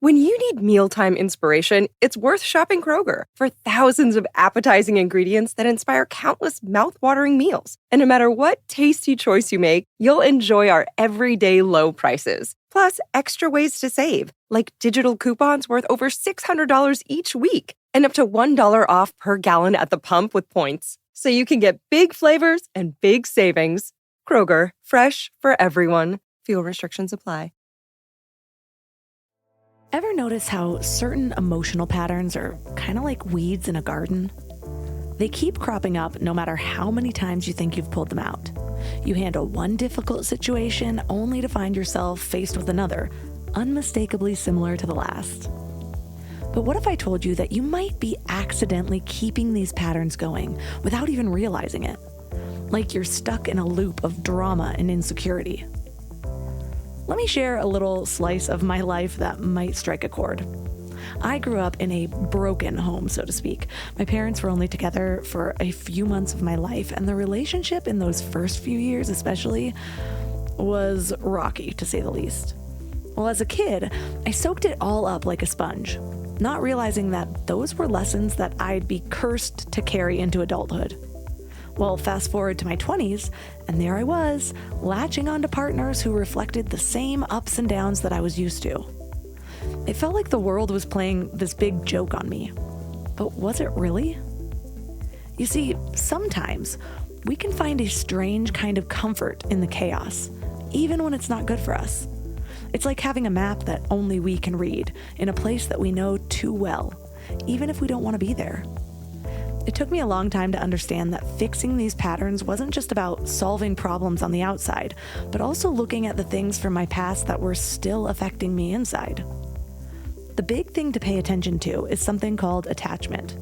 When you need mealtime inspiration, it's worth shopping Kroger for thousands of appetizing ingredients that inspire countless mouthwatering meals. And no matter what tasty choice you make, you'll enjoy our everyday low prices. Plus, extra ways to save, like digital coupons worth over $600 each week and up to $1 off per gallon at the pump with points. So you can get big flavors and big savings. Kroger, fresh for everyone. Fuel restrictions apply. Ever notice how certain emotional patterns are kind of like weeds in a garden? They keep cropping up no matter how many times you think you've pulled them out. You handle one difficult situation only to find yourself faced with another, unmistakably similar to the last. But what if I told you that you might be accidentally keeping these patterns going without even realizing it? Like you're stuck in a loop of drama and insecurity. Let me share a little slice of my life that might strike a chord. I grew up in a broken home, so to speak. My parents were only together for a few months of my life, and the relationship in those first few years especially was rocky, to say the least. Well, as a kid, I soaked it all up like a sponge, not realizing that those were lessons that I'd be cursed to carry into adulthood. Well, fast forward to my 20s, and there I was, latching onto partners who reflected the same ups and downs that I was used to. It felt like the world was playing this big joke on me. But was it really? You see, sometimes we can find a strange kind of comfort in the chaos, even when it's not good for us. It's like having a map that only we can read in a place that we know too well, even if we don't want to be there. It took me a long time to understand that fixing these patterns wasn't just about solving problems on the outside, but also looking at the things from my past that were still affecting me inside. The big thing to pay attention to is something called attachment.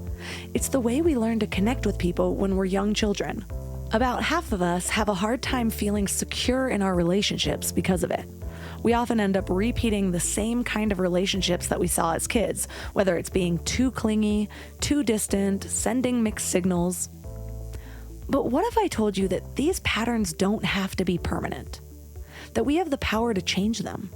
It's the way we learn to connect with people when we're young children. About half of us have a hard time feeling secure in our relationships because of it. We often end up repeating the same kind of relationships that we saw as kids, whether it's being too clingy, too distant, sending mixed signals. But what if I told you that these patterns don't have to be permanent? That we have the power to change them?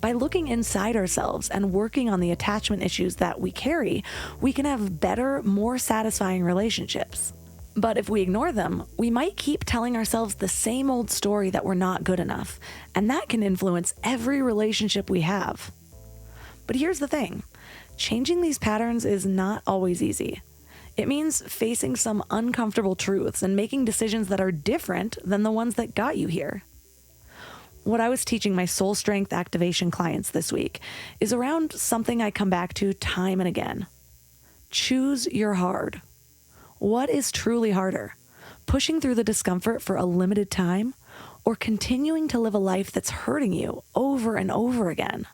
By looking inside ourselves and working on the attachment issues that we carry, we can have better, more satisfying relationships. But if we ignore them, we might keep telling ourselves the same old story that we're not good enough, and that can influence every relationship we have. But here's the thing, changing these patterns is not always easy. It means facing some uncomfortable truths and making decisions that are different than the ones that got you here. What I was teaching my soul strength activation clients this week is around something I come back to time and again. Choose your hard. What is truly harder? Pushing through the discomfort for a limited time, or continuing to live a life that's hurting you over and over again?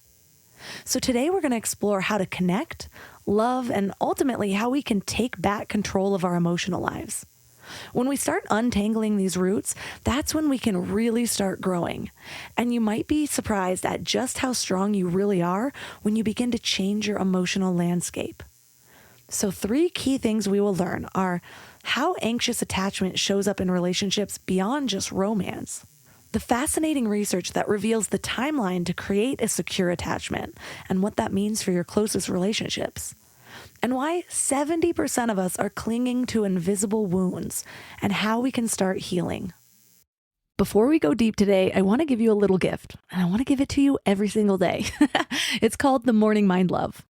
So today we're going to explore how to connect, love, and ultimately how we can take back control of our emotional lives. When we start untangling these roots, that's when we can really start growing. And you might be surprised at just how strong you really are when you begin to change your emotional landscape. So 3 key things we will learn are how anxious attachment shows up in relationships beyond just romance, the fascinating research that reveals the timeline to create a secure attachment and what that means for your closest relationships, and why 70% of us are clinging to invisible wounds and how we can start healing. Before we go deep today, I want to give you a little gift, and I want to give it to you every single day. It's called the Morning Mind Love.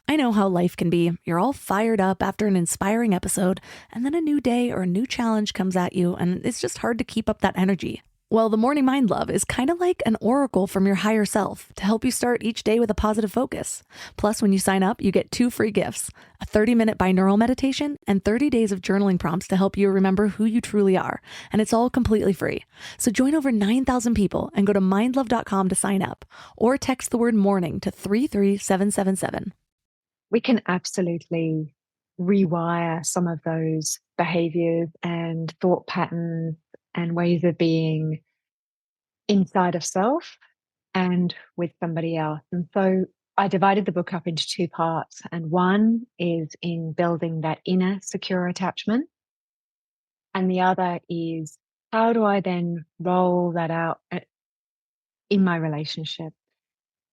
I know how life can be. You're all fired up after an inspiring episode, and then a new day or a new challenge comes at you, and it's just hard to keep up that energy. Well, the Morning Mind Love is kind of like an oracle from your higher self to help you start each day with a positive focus. Plus, when you sign up, you get 2 free gifts, a 30-minute binaural meditation and 30 days of journaling prompts to help you remember who you truly are. And it's all completely free. So join over 9,000 people and go to mindlove.com to sign up, or text the word morning to 33777. We can absolutely rewire some of those behaviors and thought patterns and ways of being inside of self and with somebody else. And so I divided the book up into 2 parts. And one is in building that inner secure attachment. And the other is how do I then roll that out in my relationship?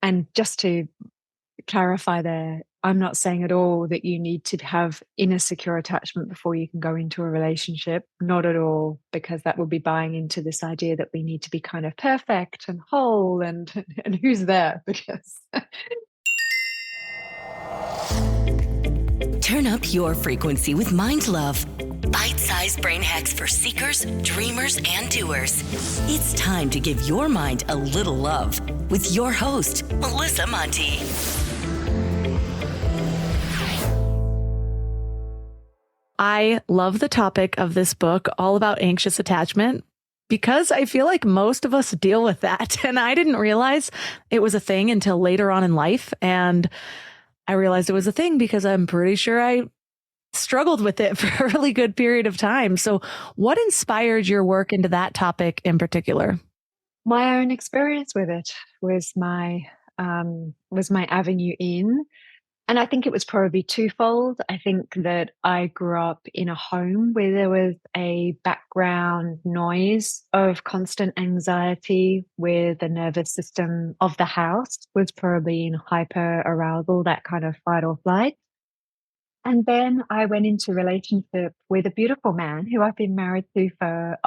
And just to clarify there. I'm not saying at all that you need to have inner secure attachment before you can go into a relationship. Not at all, because that would be buying into this idea that we need to be kind of perfect and whole and who's there? Because Turn up your frequency with Mind Love. Bite-sized brain hacks for seekers, dreamers, and doers. It's time to give your mind a little love with your host, Melissa Monti. I love the topic of this book, all about anxious attachment, because I feel like most of us deal with that. And I didn't realize it was a thing until later on in life. And I realized it was a thing because I'm pretty sure I struggled with it for a really good period of time. So what inspired your work into that topic in particular? my own experience with it was my avenue in. And I think it was probably twofold. I think that I grew up in a home where there was a background noise of constant anxiety, where the nervous system of the house was probably in hyper arousal, that kind of fight or flight. And then I went into relationship with a beautiful man who I've been married to for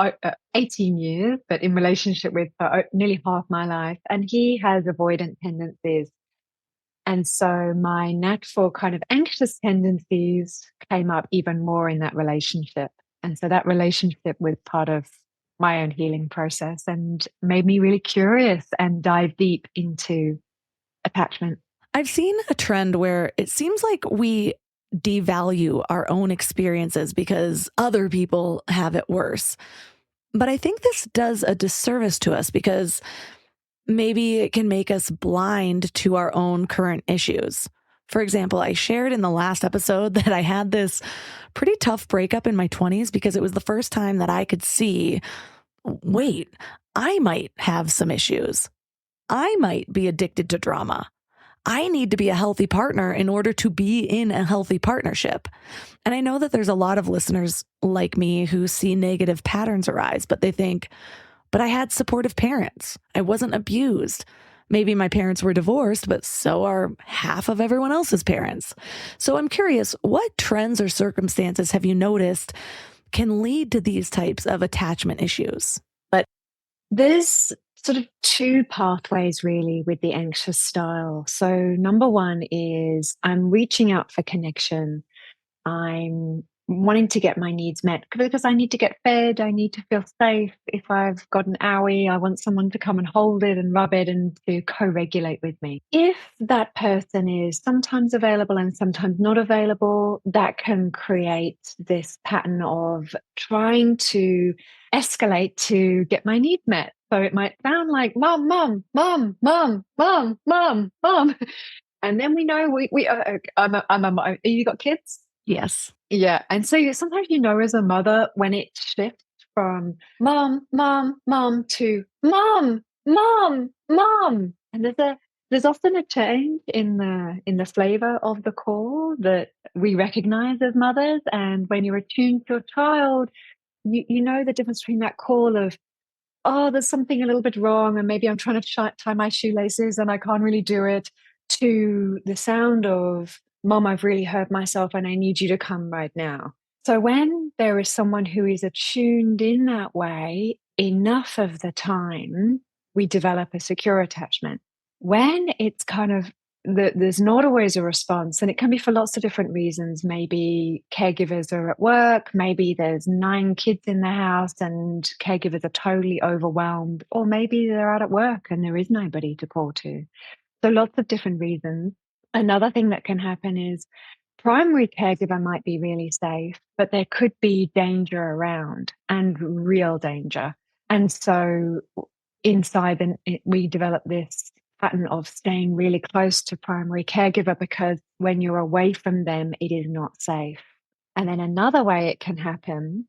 18 years, but in relationship with for nearly half my life. And he has avoidant tendencies. And so my natural kind of anxious tendencies came up even more in that relationship. And so that relationship was part of my own healing process and made me really curious and dive deep into attachment. I've seen a trend where it seems like we devalue our own experiences because other people have it worse. But I think this does a disservice to us because maybe it can make us blind to our own current issues. For example, I shared in the last episode that I had this pretty tough breakup in my 20s because it was the first time that I could see, wait, I might have some issues. I might be addicted to drama. I need to be a healthy partner in order to be in a healthy partnership. And I know that there's a lot of listeners like me who see negative patterns arise, but they think, but I had supportive parents. I wasn't abused. Maybe my parents were divorced, but so are half of everyone else's parents. So I'm curious, what trends or circumstances have you noticed can lead to these types of attachment issues? There's sort of two pathways really with the anxious style. So number one is I'm reaching out for connection. I'm wanting to get my needs met because I need to get fed. I need to feel safe. If I've got an owie, I want someone to come and hold it and rub it and to co-regulate with me. If that person is sometimes available and sometimes not available, that can create this pattern of trying to escalate to get my need met. So it might sound like mom, mom, mom, mom, mom, mom, mom. And then we know you got kids? Yes. Yeah. And so sometimes as a mother when it shifts from mom, mom, mom to mom, mom, mom. And there's often a change in the flavor of the call that we recognize as mothers. And when you're attuned to a child, you know the difference between that call of, oh, there's something a little bit wrong, and maybe I'm trying to tie my shoelaces and I can't really do it, to the sound of, Mom, I've really hurt myself and I need you to come right now. So when there is someone who is attuned in that way, enough of the time, we develop a secure attachment. When it's kind of there's not always a response, and it can be for lots of different reasons. Maybe caregivers are at work, maybe there's 9 kids in the house and caregivers are totally overwhelmed, or maybe they're out at work and there is nobody to call to. So lots of different reasons. Another thing that can happen is primary caregiver might be really safe, but there could be danger around, and real danger. And so inside, we develop this pattern of staying really close to primary caregiver because when you're away from them, it is not safe. And then another way it can happen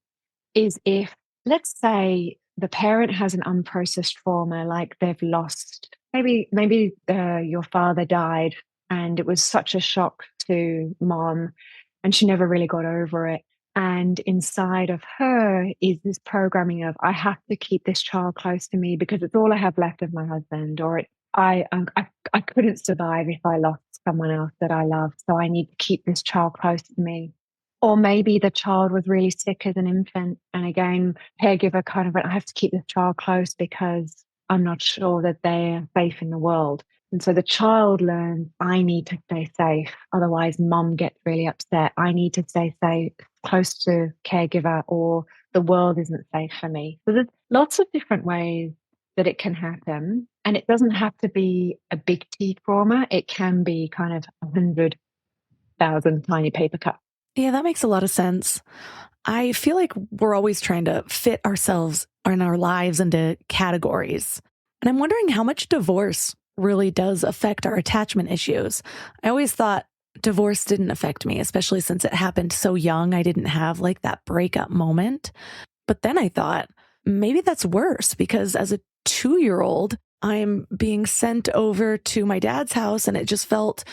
is if, let's say, the parent has an unprocessed trauma, like they've lost, maybe your father died and it was such a shock to mom and she never really got over it. And inside of her is this programming of, I have to keep this child close to me because it's all I have left of my husband, or I couldn't survive if I lost someone else that I love, so I need to keep this child close to me. Or maybe the child was really sick as an infant. And again, caregiver kind of went, I have to keep this child close because I'm not sure that they're safe in the world. And so the child learns, I need to stay safe. Otherwise, mum gets really upset. I need to stay safe, close to caregiver, or the world isn't safe for me. So there's lots of different ways that it can happen. And it doesn't have to be a big T trauma. It can be kind of 100,000 tiny paper cuts. Yeah, that makes a lot of sense. I feel like we're always trying to fit ourselves and our lives into categories. And I'm wondering how much divorce really does affect our attachment issues. I always thought divorce didn't affect me, especially since it happened so young. I didn't have like that breakup moment. But then I thought maybe that's worse because as a 2-year-old, I'm being sent over to my dad's house and it just felt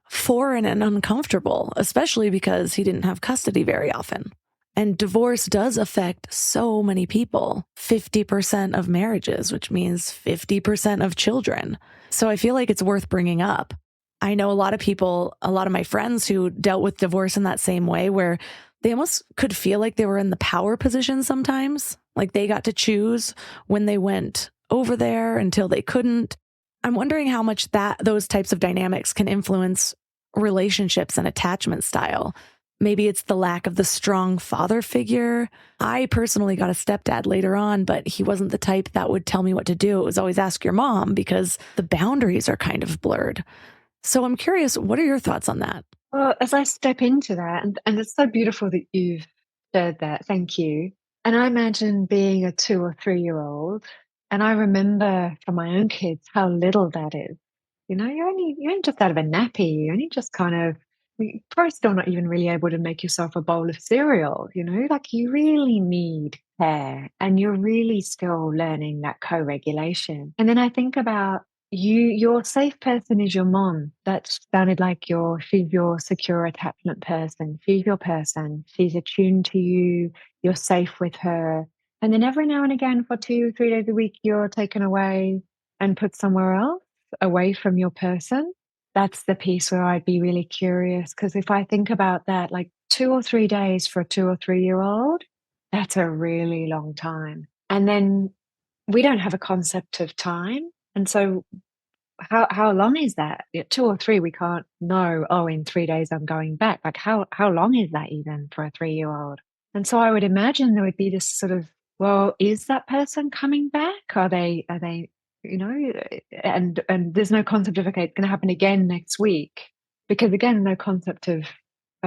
foreign and uncomfortable, especially because he didn't have custody very often. And divorce does affect so many people, 50% of marriages, which means 50% of children. So I feel like it's worth bringing up. I know a lot of people, a lot of my friends who dealt with divorce in that same way, where they almost could feel like they were in the power position sometimes, like they got to choose when they went over there until they couldn't. I'm wondering how much those types of dynamics can influence relationships and attachment style. Maybe it's the lack of the strong father figure. I personally got a stepdad later on, but he wasn't the type that would tell me what to do. It was always ask your mom because the boundaries are kind of blurred. So I'm curious, what are your thoughts on that? Well, as I step into that, and it's so beautiful that you've shared that. Thank you. And I imagine being a 2 or 3-year-old, and I remember from my own kids how little that is. You know, you're only just out of a nappy. You're only just kind of, you're probably still not even really able to make yourself a bowl of cereal. You know, like you really need care, and you're really still learning that co-regulation. And then I think about your safe person is your mom. That sounded like she's your secure attachment person. She's your person. She's attuned to you. You're safe with her. And then every now and again for 2 or 3 days a week, you're taken away and put somewhere else, away from your person. That's the piece where I'd be really curious. Because if I think about that, like 2 or 3 days for a 2 or 3-year-old, that's a really long time. And then we don't have a concept of time. And so how long is that? 2 or 3, we can't know, oh, in 3 days I'm going back. Like how long is that even for a 3-year-old? And so I would imagine there would be this sort of, well, is that person coming back? Are they, you know, and there's no concept of, okay, it's going to happen again next week. Because again, no concept of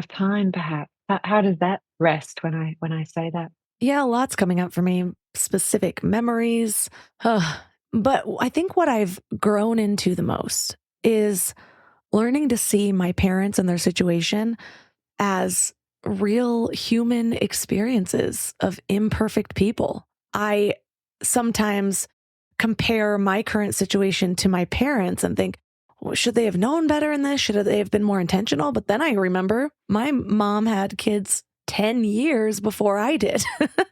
time perhaps. How does that rest when I say that? Yeah, lots coming up for me, specific memories. But I think what I've grown into the most is learning to see my parents and their situation as real human experiences of imperfect people. I sometimes compare my current situation to my parents and think, well, should they have known better in this? Should they have been more intentional? But then I remember my mom had kids 10 years before I did.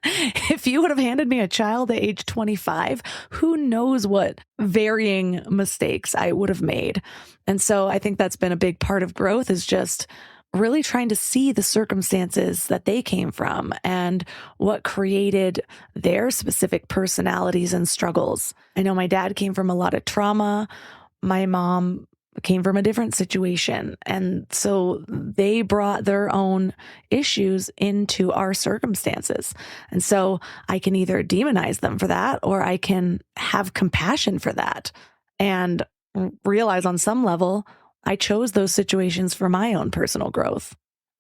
If you would have handed me a child at age 25, who knows what varying mistakes I would have made. And so I think that's been a big part of growth, is just really trying to see the circumstances that they came from and what created their specific personalities and struggles. I know my dad came from a lot of trauma. My mom came from a different situation. And so they brought their own issues into our circumstances. And so I can either demonize them for that, or I can have compassion for that and realize on some level, I chose those situations for my own personal growth.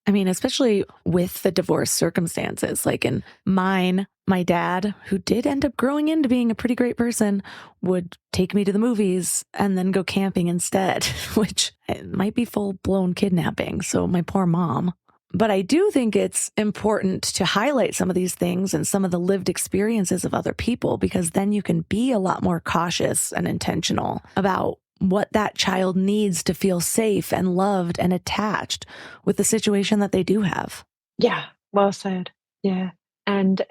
I mean, especially with the divorce circumstances, like in mine, my dad, who did end up growing into being a pretty great person, would take me to the movies and then go camping instead, which might be full-blown kidnapping. So my poor mom. But I do think it's important to highlight some of these things and some of the lived experiences of other people, because then you can be a lot more cautious and intentional about what that child needs to feel safe and loved and attached with the situation that they do have. Yeah, well said. Yeah. And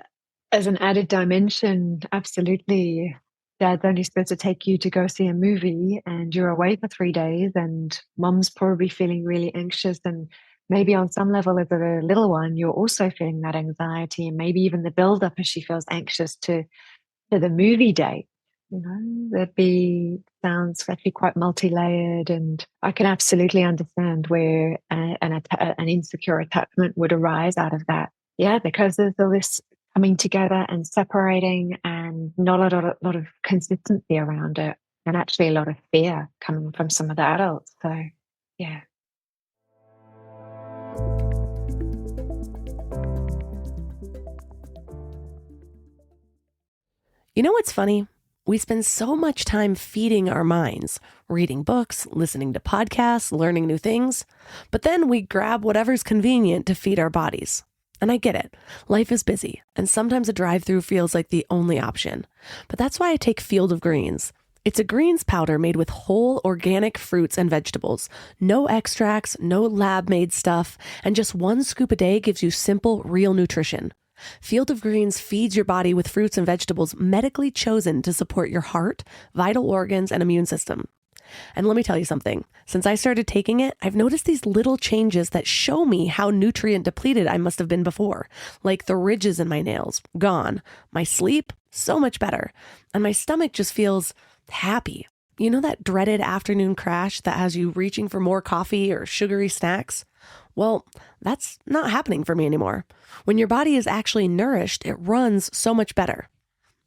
as an added dimension, absolutely, dad's only supposed to take you to go see a movie and you're away for 3 days and mom's probably feeling really anxious. And maybe on some level, as a little one, you're also feeling that anxiety and maybe even the buildup as she feels anxious to the movie date. Sounds actually quite multi-layered, and I can absolutely understand where an insecure attachment would arise out of that. Yeah, because there's all this coming together and separating and not a lot of consistency around it, and actually a lot of fear coming from some of the adults. So, yeah. You know what's funny? We spend so much time feeding our minds, reading books, listening to podcasts, learning new things, but then we grab whatever's convenient to feed our bodies. And I get it. Life is busy, and sometimes a drive-through feels like the only option. But that's why I take Field of Greens. It's a greens powder made with whole organic fruits and vegetables. No extracts, no lab-made stuff, and just 1 scoop a day gives you simple, real nutrition. Field of Greens feeds your body with fruits and vegetables medically chosen to support your heart, vital organs, and immune system. And let me tell you something. Since I started taking it, I've noticed these little changes that show me how nutrient depleted I must have been before. Like the ridges in my nails, gone. My sleep, so much better. And my stomach just feels happy. You know that dreaded afternoon crash that has you reaching for more coffee or sugary snacks? Well, that's not happening for me anymore. When your body is actually nourished, it runs so much better.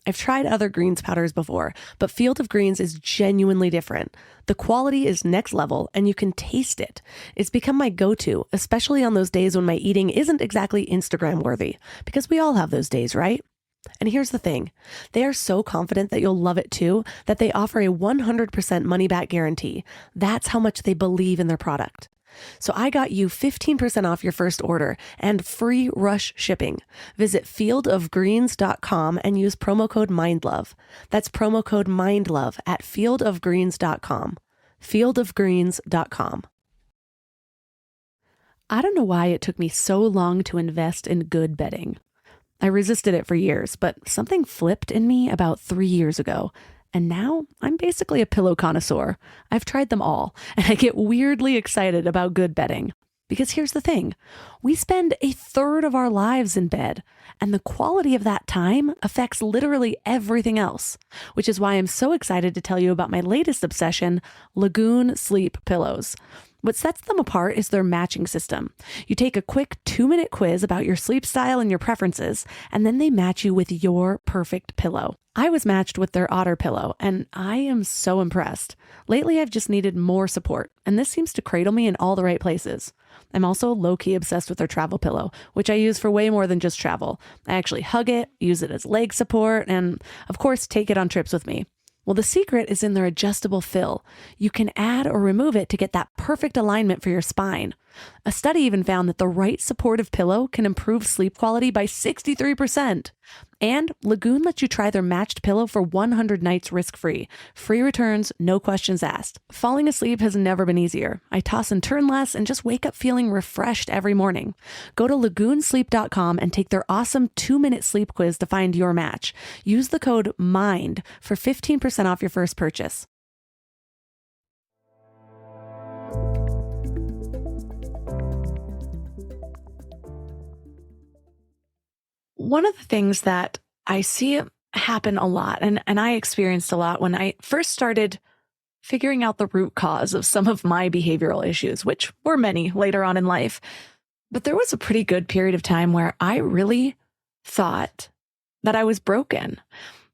I've tried other greens powders before, but Field of Greens is genuinely different. The quality is next level and you can taste it. It's become my go-to, especially on those days when my eating isn't exactly Instagram worthy, because we all have those days, right? And here's the thing. They are so confident that you'll love it too, that they offer a 100% money-back guarantee. That's how much they believe in their product. So I got you 15% off your first order and free rush shipping. Visit fieldofgreens.com and use promo code MINDLOVE. That's promo code MINDLOVE at fieldofgreens.com. fieldofgreens.com. I don't know why it took me so long to invest in good bedding. I resisted it for years, but something flipped in me about 3 years ago. And now I'm basically a pillow connoisseur. I've tried them all, and I get weirdly excited about good bedding. Because here's the thing, we spend a third of our lives in bed, and the quality of that time affects literally everything else, which is why I'm so excited to tell you about my latest obsession, Lagoon Sleep Pillows. What sets them apart is their matching system. You take a quick 2-minute quiz about your sleep style and your preferences, and then they match you with your perfect pillow. I was matched with their Otter pillow, and I am so impressed. Lately, I've just needed more support, and this seems to cradle me in all the right places. I'm also low-key obsessed with their travel pillow, which I use for way more than just travel. I actually hug it, use it as leg support, and of course, take it on trips with me. Well, the secret is in their adjustable fill. You can add or remove it to get that perfect alignment for your spine. A study even found that the right supportive pillow can improve sleep quality by 63%. And Lagoon lets you try their matched pillow for 100 nights risk-free. Free returns, no questions asked. Falling asleep has never been easier. I toss and turn less and just wake up feeling refreshed every morning. Go to lagoonsleep.com and take their awesome 2-minute sleep quiz to find your match. Use the code MIND for 15% off your first purchase. One of the things that I see happen a lot, and I experienced a lot when I first started figuring out the root cause of some of my behavioral issues, which were many later on in life. But there was a pretty good period of time where I really thought that I was broken,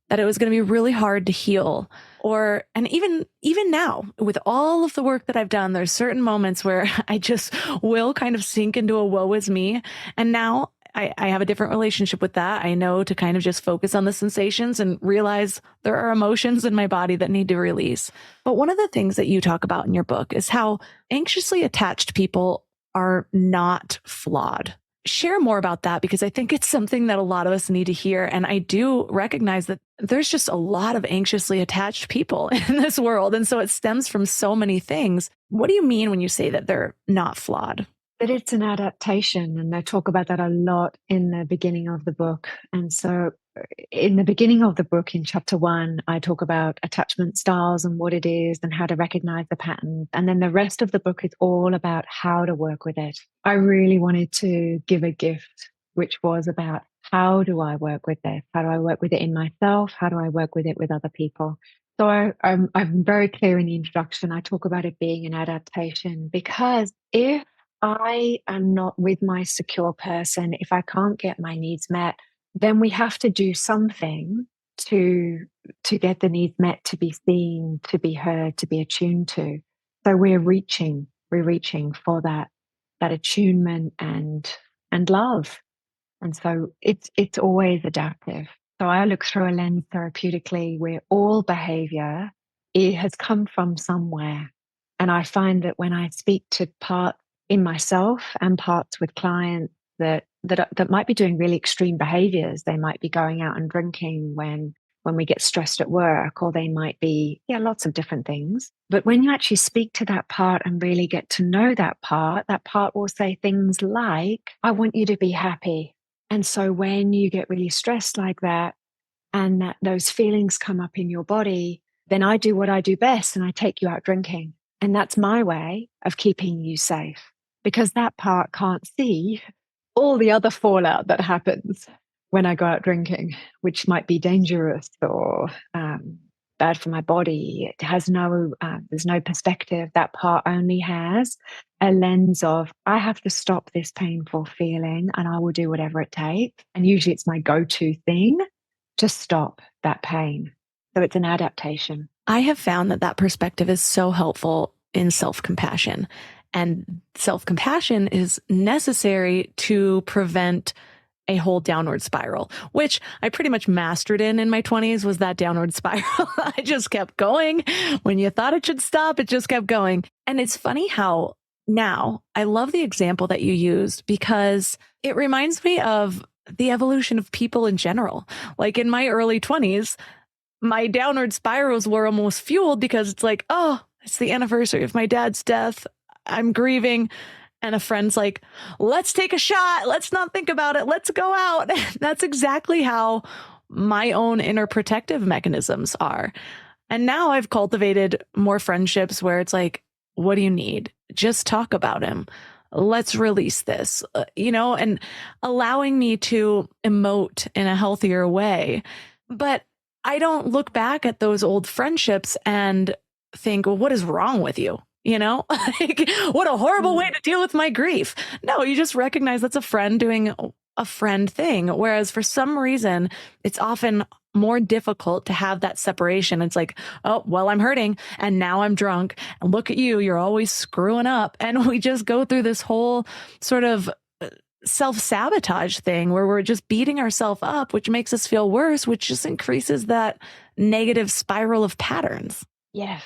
that it was going to be really hard to heal. And even now, with all of the work that I've done, there's certain moments where I just will kind of sink into a woe is me. And now I have a different relationship with that. I know to kind of just focus on the sensations and realize there are emotions in my body that need to release. But one of the things that you talk about in your book is how anxiously attached people are not flawed. Share more about that, because I think it's something that a lot of us need to hear. And I do recognize that there's just a lot of anxiously attached people in this world. And so it stems from so many things. What do you mean when you say that they're not flawed? That it's an adaptation, and they talk about that a lot in the beginning of the book. And so in the beginning of the book, in chapter 1, I talk about attachment styles and what it is and how to recognize the pattern. And then the rest of the book is all about how to work with it. I really wanted to give a gift, which was about how do I work with this? How do I work with it in myself? How do I work with it with other people? So I'm very clear in the introduction. I talk about it being an adaptation, because if I am not with my secure person, if I can't get my needs met, then we have to do something to get the needs met, to be seen, to be heard, to be attuned to. So we're reaching for that attunement and love. And so it's always adaptive. So I look through a lens therapeutically where all behavior, it has come from somewhere. And I find that when I speak to parts in myself and parts with clients that might be doing really extreme behaviors, they might be going out and drinking when we get stressed at work, or they might be, lots of different things. But when you actually speak to that part and really get to know that part will say things like, I want you to be happy. And so when you get really stressed like that, and that those feelings come up in your body, then I do what I do best, and I take you out drinking. And that's my way of keeping you safe, because that part can't see all the other fallout that happens when I go out drinking, which might be dangerous or bad for my body. It has there's no perspective. That part only has a lens of, I have to stop this painful feeling and I will do whatever it takes. And usually it's my go-to thing to stop that pain. So it's an adaptation. I have found that perspective is so helpful in self-compassion. And self-compassion is necessary to prevent a whole downward spiral, which I pretty much mastered in my 20s, was that downward spiral. I just kept going. When you thought it should stop, it just kept going. And it's funny how now I love the example that you used, because it reminds me of the evolution of people in general. Like in my early 20s, my downward spirals were almost fueled because it's like, oh, it's the anniversary of my dad's death. I'm grieving. And a friend's like, let's take a shot. Let's not think about it. Let's go out. That's exactly how my own inner protective mechanisms are. And now I've cultivated more friendships where it's like, what do you need? Just talk about him. Let's release this, and allowing me to emote in a healthier way. But I don't look back at those old friendships and think, well, what is wrong with you? Like, what a horrible way to deal with my grief. No, you just recognize that's a friend doing a friend thing. Whereas for some reason, it's often more difficult to have that separation. It's like, oh, well, I'm hurting and now I'm drunk. And look at you, you're always screwing up. And we just go through this whole sort of self-sabotage thing where we're just beating ourselves up, which makes us feel worse, which just increases that negative spiral of patterns. Yes.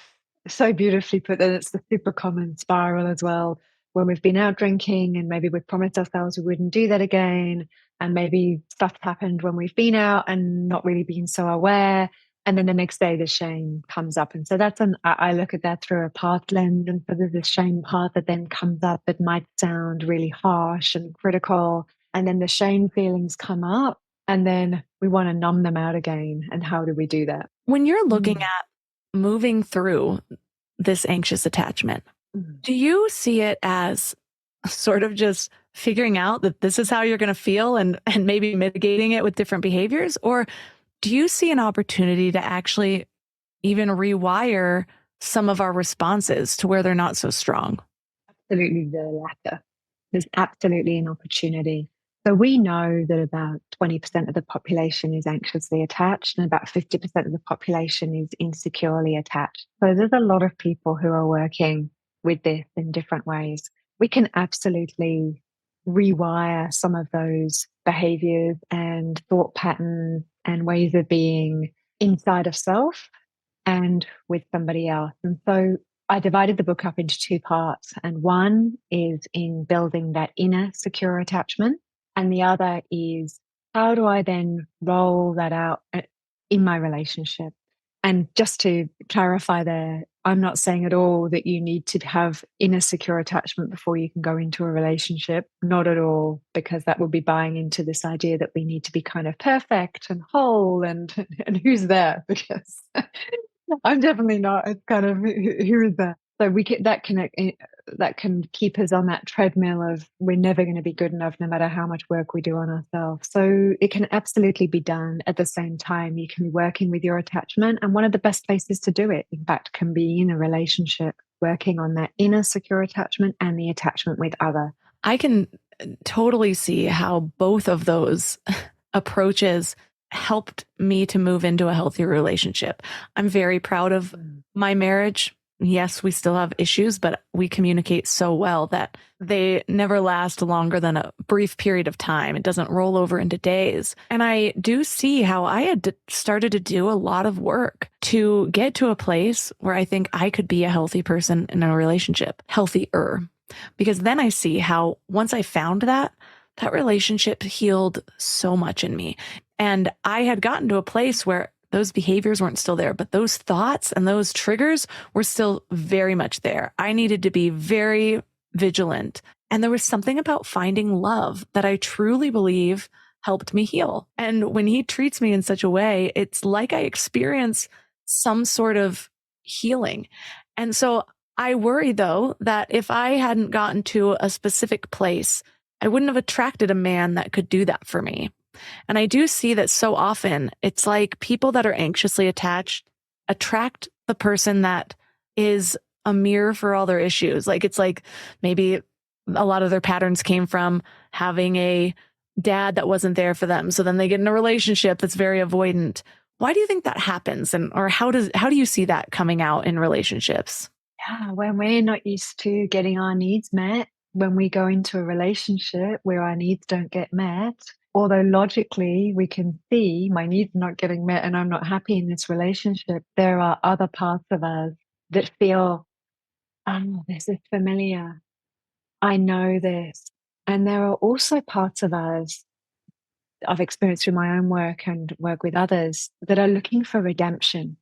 So beautifully put. And it's the super common spiral as well, when we've been out drinking and maybe we've promised ourselves we wouldn't do that again. And maybe stuff happened when we've been out and not really been so aware. And then the next day the shame comes up. And so I look at that through a path lens. And so there's a shame path that then comes up that might sound really harsh and critical. And then the shame feelings come up and then we want to numb them out again. And how do we do that? When you're looking at moving through this anxious attachment, do you see it as sort of just figuring out that this is how you're going to feel and maybe mitigating it with different behaviors? Or do you see an opportunity to actually even rewire some of our responses to where they're not so strong? Absolutely the latter. There's absolutely an opportunity. So we know that about 20% of the population is anxiously attached and about 50% of the population is insecurely attached. So there's a lot of people who are working with this in different ways. We can absolutely rewire some of those behaviors and thought patterns and ways of being inside of self and with somebody else. And so I divided the book up into 2 parts. And one is in building that inner secure attachment. And the other is, how do I then roll that out in my relationship? And just to clarify there, I'm not saying at all that you need to have inner secure attachment before you can go into a relationship. Not at all, because that would be buying into this idea that we need to be kind of perfect and whole and who's there? Because I'm definitely not. It's kind of who is there? So that can keep us on that treadmill of we're never going to be good enough no matter how much work we do on ourselves. So it can absolutely be done. At the same time, you can be working with your attachment, and one of the best places to do it, in fact, can be in a relationship, working on that inner secure attachment and the attachment with other. I can totally see how both of those approaches helped me to move into a healthier relationship. I'm very proud of my marriage. Yes, we still have issues, but we communicate so well that they never last longer than a brief period of time. It doesn't roll over into days. And I do see how I had started to do a lot of work to get to a place where I think I could be a healthy person in a relationship, healthier. Because then I see how once I found that relationship healed so much in me. And I had gotten to a place where those behaviors weren't still there, but those thoughts and those triggers were still very much there. I needed to be very vigilant. And there was something about finding love that I truly believe helped me heal. And when he treats me in such a way, it's like I experience some sort of healing. And so I worry, though, that if I hadn't gotten to a specific place, I wouldn't have attracted a man that could do that for me. And I do see that so often it's like people that are anxiously attached attract the person that is a mirror for all their issues. Like it's like maybe a lot of their patterns came from having a dad that wasn't there for them. So then they get in a relationship that's very avoidant. Why do you think that happens? Or how do you see that coming out in relationships? Yeah, when we're not used to getting our needs met, when we go into a relationship where our needs don't get met, although logically we can see my needs not getting met and I'm not happy in this relationship, there are other parts of us that feel, oh, this is familiar. I know this. And there are also parts of us I've experienced through my own work and work with others that are looking for redemption.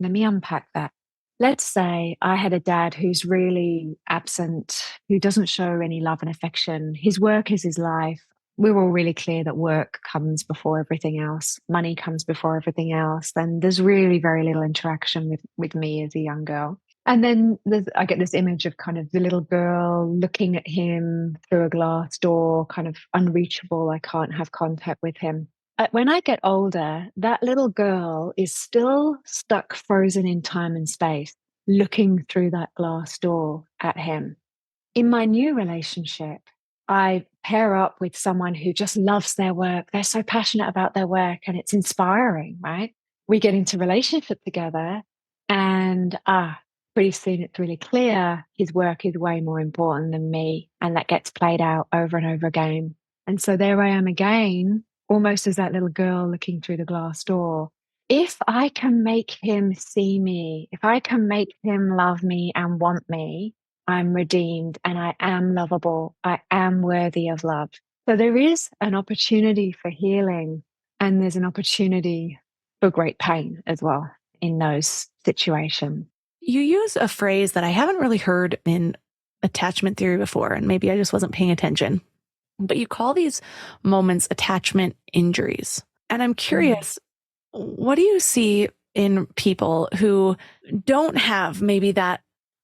Let me unpack that. Let's say I had a dad who's really absent, who doesn't show any love and affection. His work is his life. We're all really clear that work comes before everything else. Money comes before everything else. Then there's really very little interaction with me as a young girl. And then I get this image of kind of the little girl looking at him through a glass door, kind of unreachable. I can't have contact with him. When I get older, that little girl is still stuck frozen in time and space, looking through that glass door at him. In my new relationship, I pair up with someone who just loves their work. They're so passionate about their work and it's inspiring, right? We get into relationship together and pretty soon it's really clear his work is way more important than me. And that gets played out over and over again. And so there I am again, almost as that little girl looking through the glass door. If I can make him see me, if I can make him love me and want me, I'm redeemed and I am lovable. I am worthy of love. So there is an opportunity for healing and there's an opportunity for great pain as well in those situations. You use a phrase that I haven't really heard in attachment theory before, and maybe I just wasn't paying attention. But you call these moments attachment injuries. And I'm curious, what do you see in people who don't have maybe that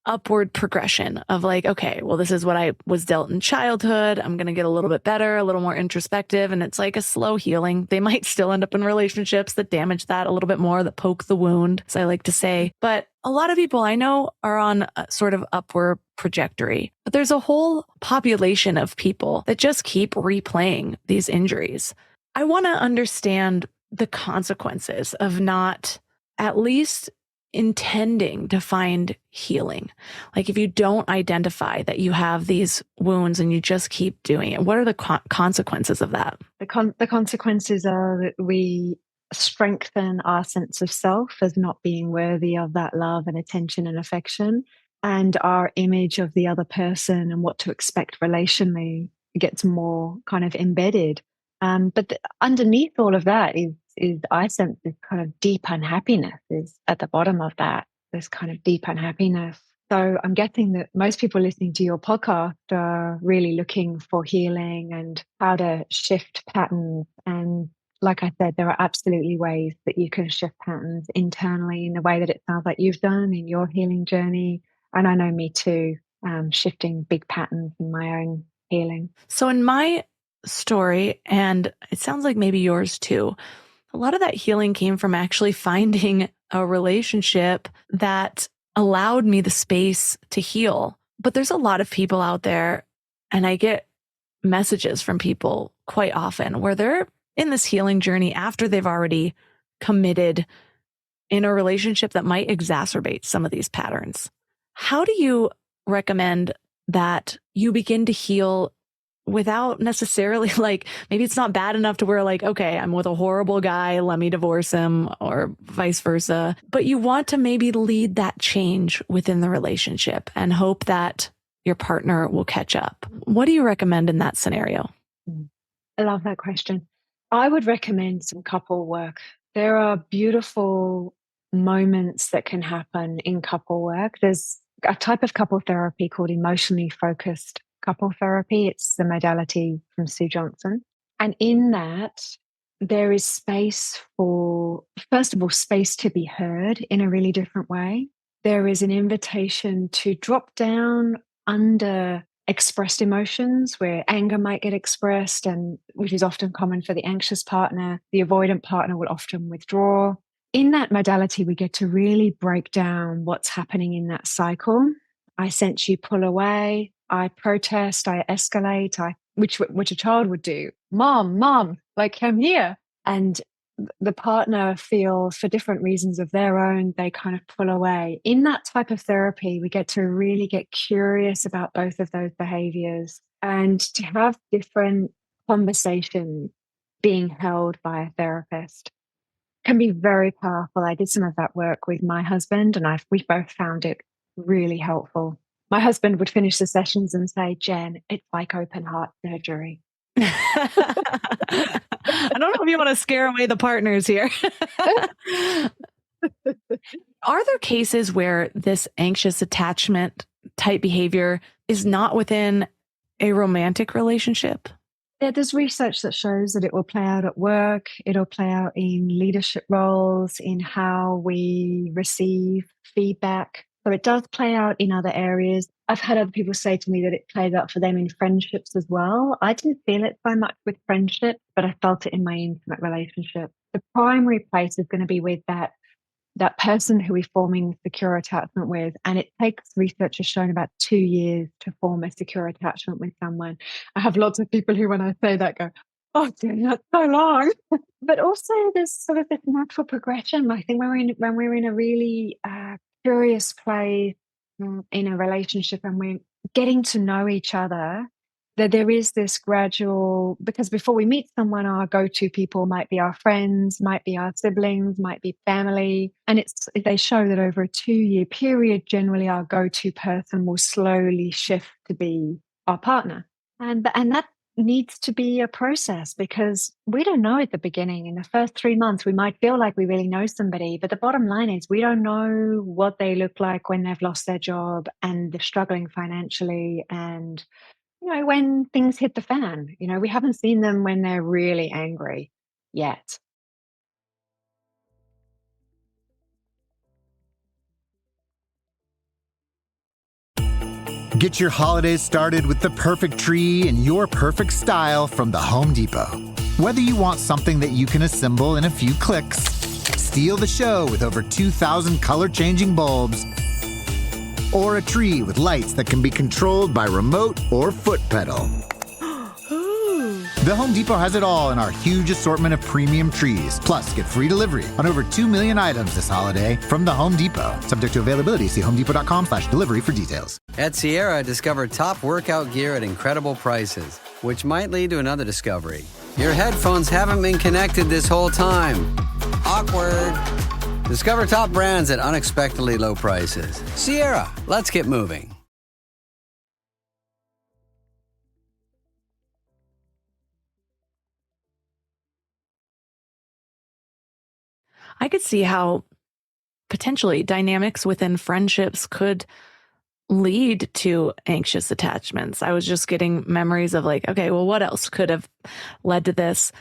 upward progression of like, okay, well, this is what I was dealt in childhood. I'm going to get a little bit better, a little more introspective. And it's like a slow healing. They might still end up in relationships that damage that a little bit more, that poke the wound, as I like to say. But a lot of people I know are on a sort of upward trajectory. But there's a whole population of people that just keep replaying these injuries. I want to understand the consequences of not at least intending to find healing. Like if you don't identify that you have these wounds and you just keep doing it, what are the consequences of that? The consequences are that we strengthen our sense of self as not being worthy of that love and attention and affection, and our image of the other person and what to expect relationally gets more kind of embedded. But underneath all of that is is I sense this kind of deep unhappiness is at the bottom of that, this kind of deep unhappiness. So I'm guessing that most people listening to your podcast are really looking for healing and how to shift patterns. And like I said, there are absolutely ways that you can shift patterns internally in the way that it sounds like you've done in your healing journey. And I know me too, shifting big patterns in my own healing. So in my story, and it sounds like maybe yours too, a lot of that healing came from actually finding a relationship that allowed me the space to heal. But there's a lot of people out there, and I get messages from people quite often where they're in this healing journey after they've already committed in a relationship that might exacerbate some of these patterns. How do you recommend that you begin to heal without necessarily, like, maybe it's not bad enough to where like, okay, I'm with a horrible guy, let me divorce him, or vice versa. But you want to maybe lead that change within the relationship and hope that your partner will catch up. What do you recommend in that scenario? I love that question. I would recommend some couple work. There are beautiful moments that can happen in couple work. There's a type of couple therapy called emotionally focused couple therapy. It's the modality from Sue Johnson. And in that, there is space for, first of all, space to be heard in a really different way. There is an invitation to drop down under expressed emotions where anger might get expressed, and which is often common for the anxious partner. The avoidant partner will often withdraw. In that modality, we get to really break down what's happening in that cycle. I sense you pull away. I protest. I escalate. Which a child would do. Mom, like come here. And the partner feels, for different reasons of their own, they kind of pull away. In that type of therapy, we get to really get curious about both of those behaviors and to have different conversations being held by a therapist can be very powerful. I did some of that work with my husband, and we both found it really helpful. My husband would finish the sessions and say, Jen, it's like open heart surgery. I don't know if you want to scare away the partners here. Are there cases where this anxious attachment type behavior is not within a romantic relationship? Yeah, there's research that shows that it will play out at work. It'll play out in leadership roles, in how we receive feedback. So it does play out in other areas. I've had other people say to me that it plays out for them in friendships as well. I didn't feel it so much with friendships, but I felt it in my intimate relationship. The primary place is going to be with that person who we're forming secure attachment with. And it takes, research has shown, about 2 years to form a secure attachment with someone. I have lots of people who, when I say that, go, oh, dear, that's so long. But also there's sort of this natural progression. I think when we're in a really curious place in a relationship and we're getting to know each other, that there is this gradual, because before we meet someone, our go-to people might be our friends, might be our siblings, might be family. And they show that over a 2-year period, generally our go-to person will slowly shift to be our partner. And that needs to be a process, because we don't know at the beginning. In the first 3 months, we might feel like we really know somebody, but the bottom line is we don't know what they look like when they've lost their job and they're struggling financially, and when things hit the fan. We haven't seen them when they're really angry yet. Get your holidays started with the perfect tree in your perfect style from the Home Depot. Whether you want something that you can assemble in a few clicks, steal the show with over 2,000 color-changing bulbs, or a tree with lights that can be controlled by remote or foot pedal. The Home Depot has it all in our huge assortment of premium trees. Plus, get free delivery on over 2 million items this holiday from the Home Depot. Subject to availability. See homedepot.com/delivery for details. At Sierra, discover top workout gear at incredible prices, which might lead to another discovery. Your headphones haven't been connected this whole time. Awkward. Discover top brands at unexpectedly low prices. Sierra, let's get moving. I could see how potentially dynamics within friendships could lead to anxious attachments. I was just getting memories of like, okay, well, what else could have led to this?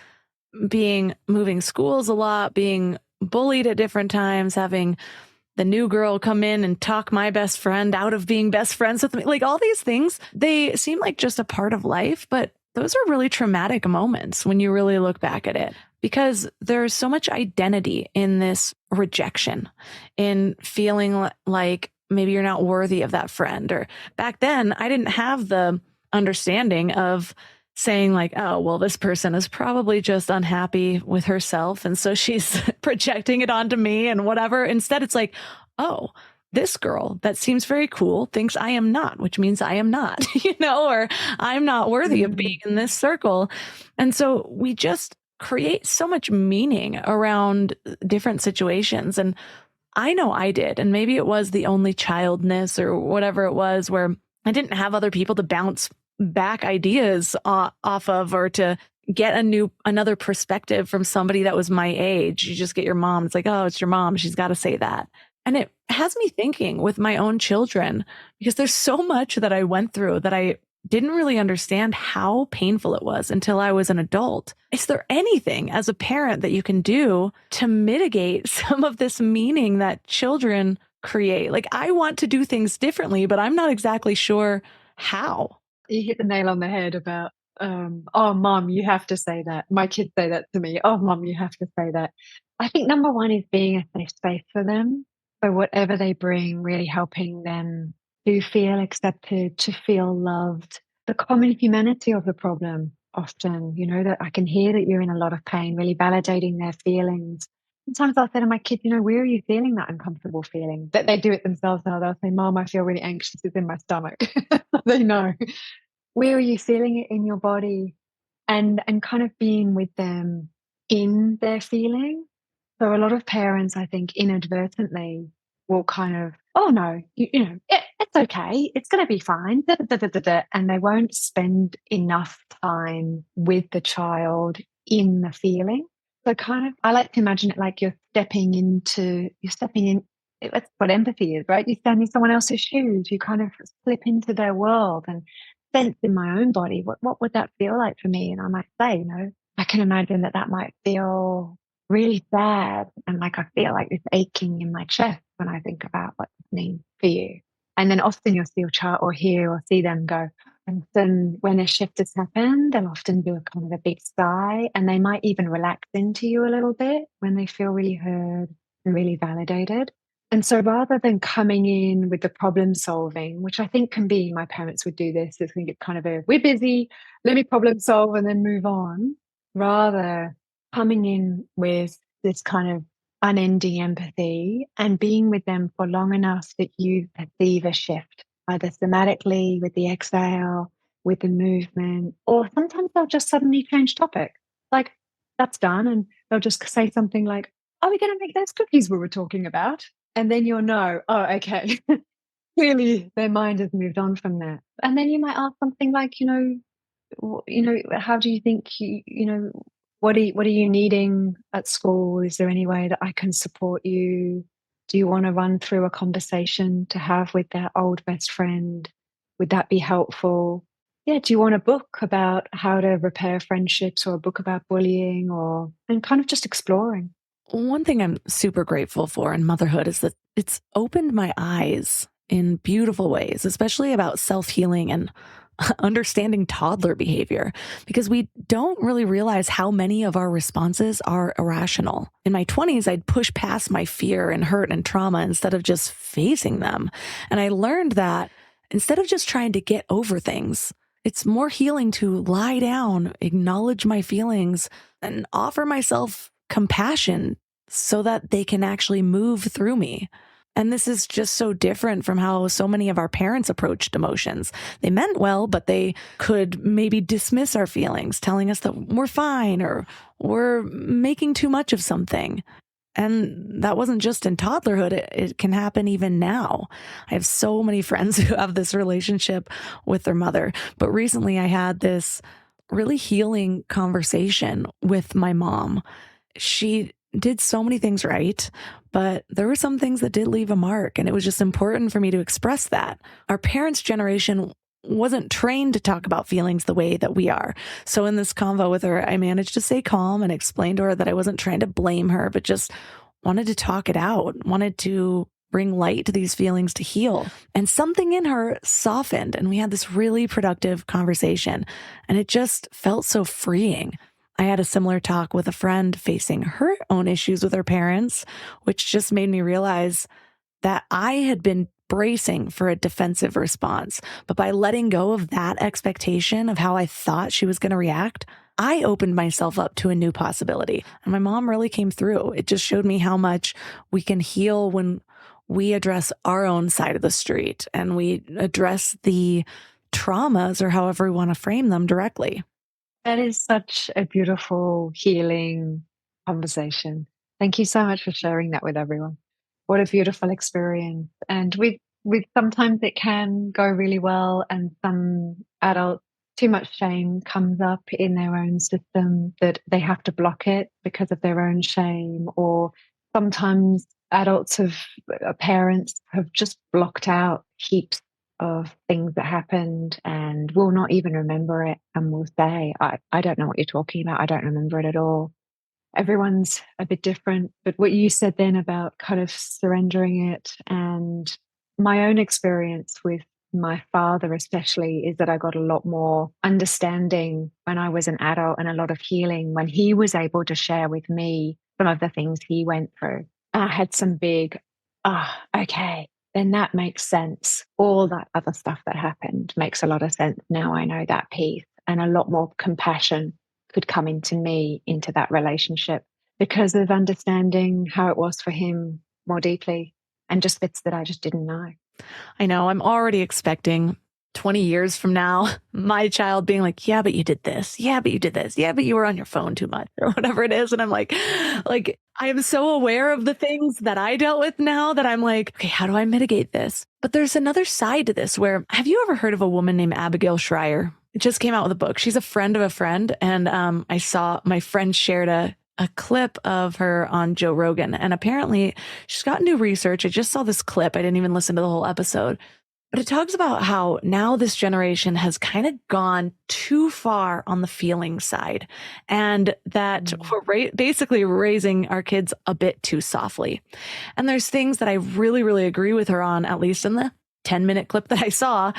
Moving schools a lot, being bullied at different times, having the new girl come in and talk my best friend out of being best friends with me. Like all these things, they seem like just a part of life, but those are really traumatic moments when you really look back at it, because there's so much identity in this rejection, in feeling like maybe you're not worthy of that friend. Or back then, I didn't have the understanding of saying like, oh, well, this person is probably just unhappy with herself, and so she's projecting it onto me and whatever. Instead, it's like, oh, this girl that seems very cool thinks I am not, which means I am not, or I'm not worthy of being in this circle. And so we just create so much meaning around different situations. And I know I did. And maybe it was the only childness or whatever it was, where I didn't have other people to bounce back ideas off of, or to get another perspective from somebody that was my age. You just get your mom. It's like, oh, it's your mom. She's got to say that. And it has me thinking with my own children, because there's so much that I went through that I didn't really understand how painful it was until I was an adult. Is there anything as a parent that you can do to mitigate some of this meaning that children create? Like, I want to do things differently, but I'm not exactly sure how. You hit the nail on the head about, oh, mom, you have to say that. My kids say that to me. Oh, mom, you have to say that. I think number one is being a safe space for them. So whatever they bring, really helping them to feel accepted, to feel loved. The common humanity of the problem often, that I can hear that you're in a lot of pain, really validating their feelings. Sometimes I'll say to my kids, where are you feeling that uncomfortable feeling? That they do it themselves now. They'll say, Mom, I feel really anxious. It's in my stomach. They know. Where are you feeling it in your body? And kind of being with them in their feeling. So a lot of parents, I think, inadvertently will kind of, oh no, it's okay, it's going to be fine, da, da, da, da, da, and they won't spend enough time with the child in the feeling. So kind of, I like to imagine it like you're stepping in. That's what empathy is, right? You stand in someone else's shoes. You kind of slip into their world and sense in my own body, what would that feel like for me? And I might say, I can imagine that might feel really sad, and like I feel like this aching in my chest when I think about what's happening for you. And then often you'll see your child or hear or see them go, and then when a shift has happened, they'll often do a kind of a big sigh, and they might even relax into you a little bit when they feel really heard and really validated. And so rather than coming in with the problem solving, which I think can be, my parents would do this, I think it's kind of we're busy, let me problem solve and then move on. Rather coming in with this kind of unending empathy and being with them for long enough that you perceive a shift, either somatically with the exhale, with the movement, or sometimes they'll just suddenly change topic. Like, that's done. And they'll just say something like, are we going to make those cookies we were talking about? And then you'll know, oh, okay, clearly their mind has moved on from that. And then you might ask something like, how do you think, what are you needing at school? Is there any way that I can support you? Do you want to run through a conversation to have with that old best friend? Would that be helpful? Yeah. Do you want a book about how to repair friendships, or a book about bullying, and kind of just exploring? One thing I'm super grateful for in motherhood is that it's opened my eyes in beautiful ways, especially about self-healing and understanding toddler behavior, because we don't really realize how many of our responses are irrational. In my 20s, I'd push past my fear and hurt and trauma instead of just facing them. And I learned that instead of just trying to get over things, it's more healing to lie down, acknowledge my feelings, and offer myself compassion so that they can actually move through me. And this is just so different from how so many of our parents approached emotions. They meant well, but they could maybe dismiss our feelings, telling us that we're fine or we're making too much of something. And that wasn't just in toddlerhood. It can happen even now. I have so many friends who have this relationship with their mother. But recently I had this really healing conversation with my mom. She did so many things right, but there were some things that did leave a mark. And it was just important for me to express that. Our parents' generation wasn't trained to talk about feelings the way that we are. So in this convo with her, I managed to stay calm and explain to her that I wasn't trying to blame her, but just wanted to talk it out, wanted to bring light to these feelings to heal. And something in her softened, and we had this really productive conversation. And it just felt so freeing. I had a similar talk with a friend facing her own issues with her parents, which just made me realize that I had been bracing for a defensive response. But by letting go of that expectation of how I thought she was going to react, I opened myself up to a new possibility. And my mom really came through. It just showed me how much we can heal when we address our own side of the street and we address the traumas, or however we want to frame them, directly. That is such a beautiful, healing conversation. Thank you so much for sharing that with everyone. What a beautiful experience. And with sometimes it can go really well, and some adults, too much shame comes up in their own system that they have to block it because of their own shame. Or sometimes parents have just blocked out heaps of things that happened and will not even remember it, and will say, I don't know what you're talking about. I don't remember it at all. Everyone's a bit different. But what you said then about kind of surrendering it, and my own experience with my father especially, is that I got a lot more understanding when I was an adult, and a lot of healing when he was able to share with me some of the things he went through. I had some big, okay, then that makes sense. All that other stuff that happened makes a lot of sense. Now I know that piece, and a lot more compassion could come into me, into that relationship, because of understanding how it was for him more deeply, and just bits that I just didn't know. I know, I'm already expecting 20 years from now, my child being like, yeah, but you did this. Yeah, but you did this. Yeah, but you were on your phone too much, or whatever it is. And I'm like, I am so aware of the things that I dealt with now that I'm like, okay, how do I mitigate this? But there's another side to this where, have you ever heard of a woman named Abigail Schreier? It just came out with a book. She's a friend of a friend. And I saw my friend shared a clip of her on Joe Rogan. And apparently she's got new research. I just saw this clip. I didn't even listen to the whole episode. But it talks about how now this generation has kind of gone too far on the feeling side, and that we're basically raising our kids a bit too softly. And there's things that I really, really agree with her on, at least in the 10-minute clip that I saw.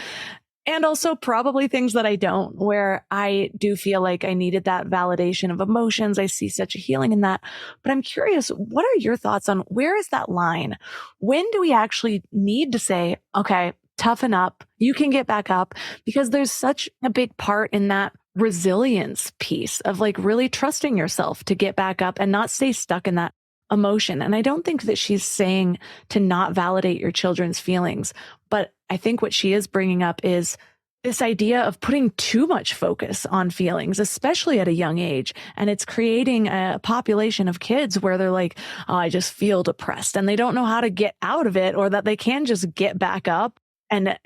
And also probably things that I don't, where I do feel like I needed that validation of emotions. I see such a healing in that. But I'm curious, what are your thoughts on where is that line? When do we actually need to say, okay, toughen up, you can get back up? Because there's such a big part in that resilience piece of like really trusting yourself to get back up and not stay stuck in that emotion. And I don't think that she's saying to not validate your children's feelings, but I think what she is bringing up is this idea of putting too much focus on feelings, especially at a young age. And it's creating a population of kids where they're like, oh, I just feel depressed, and they don't know how to get out of it, or that they can just get back up and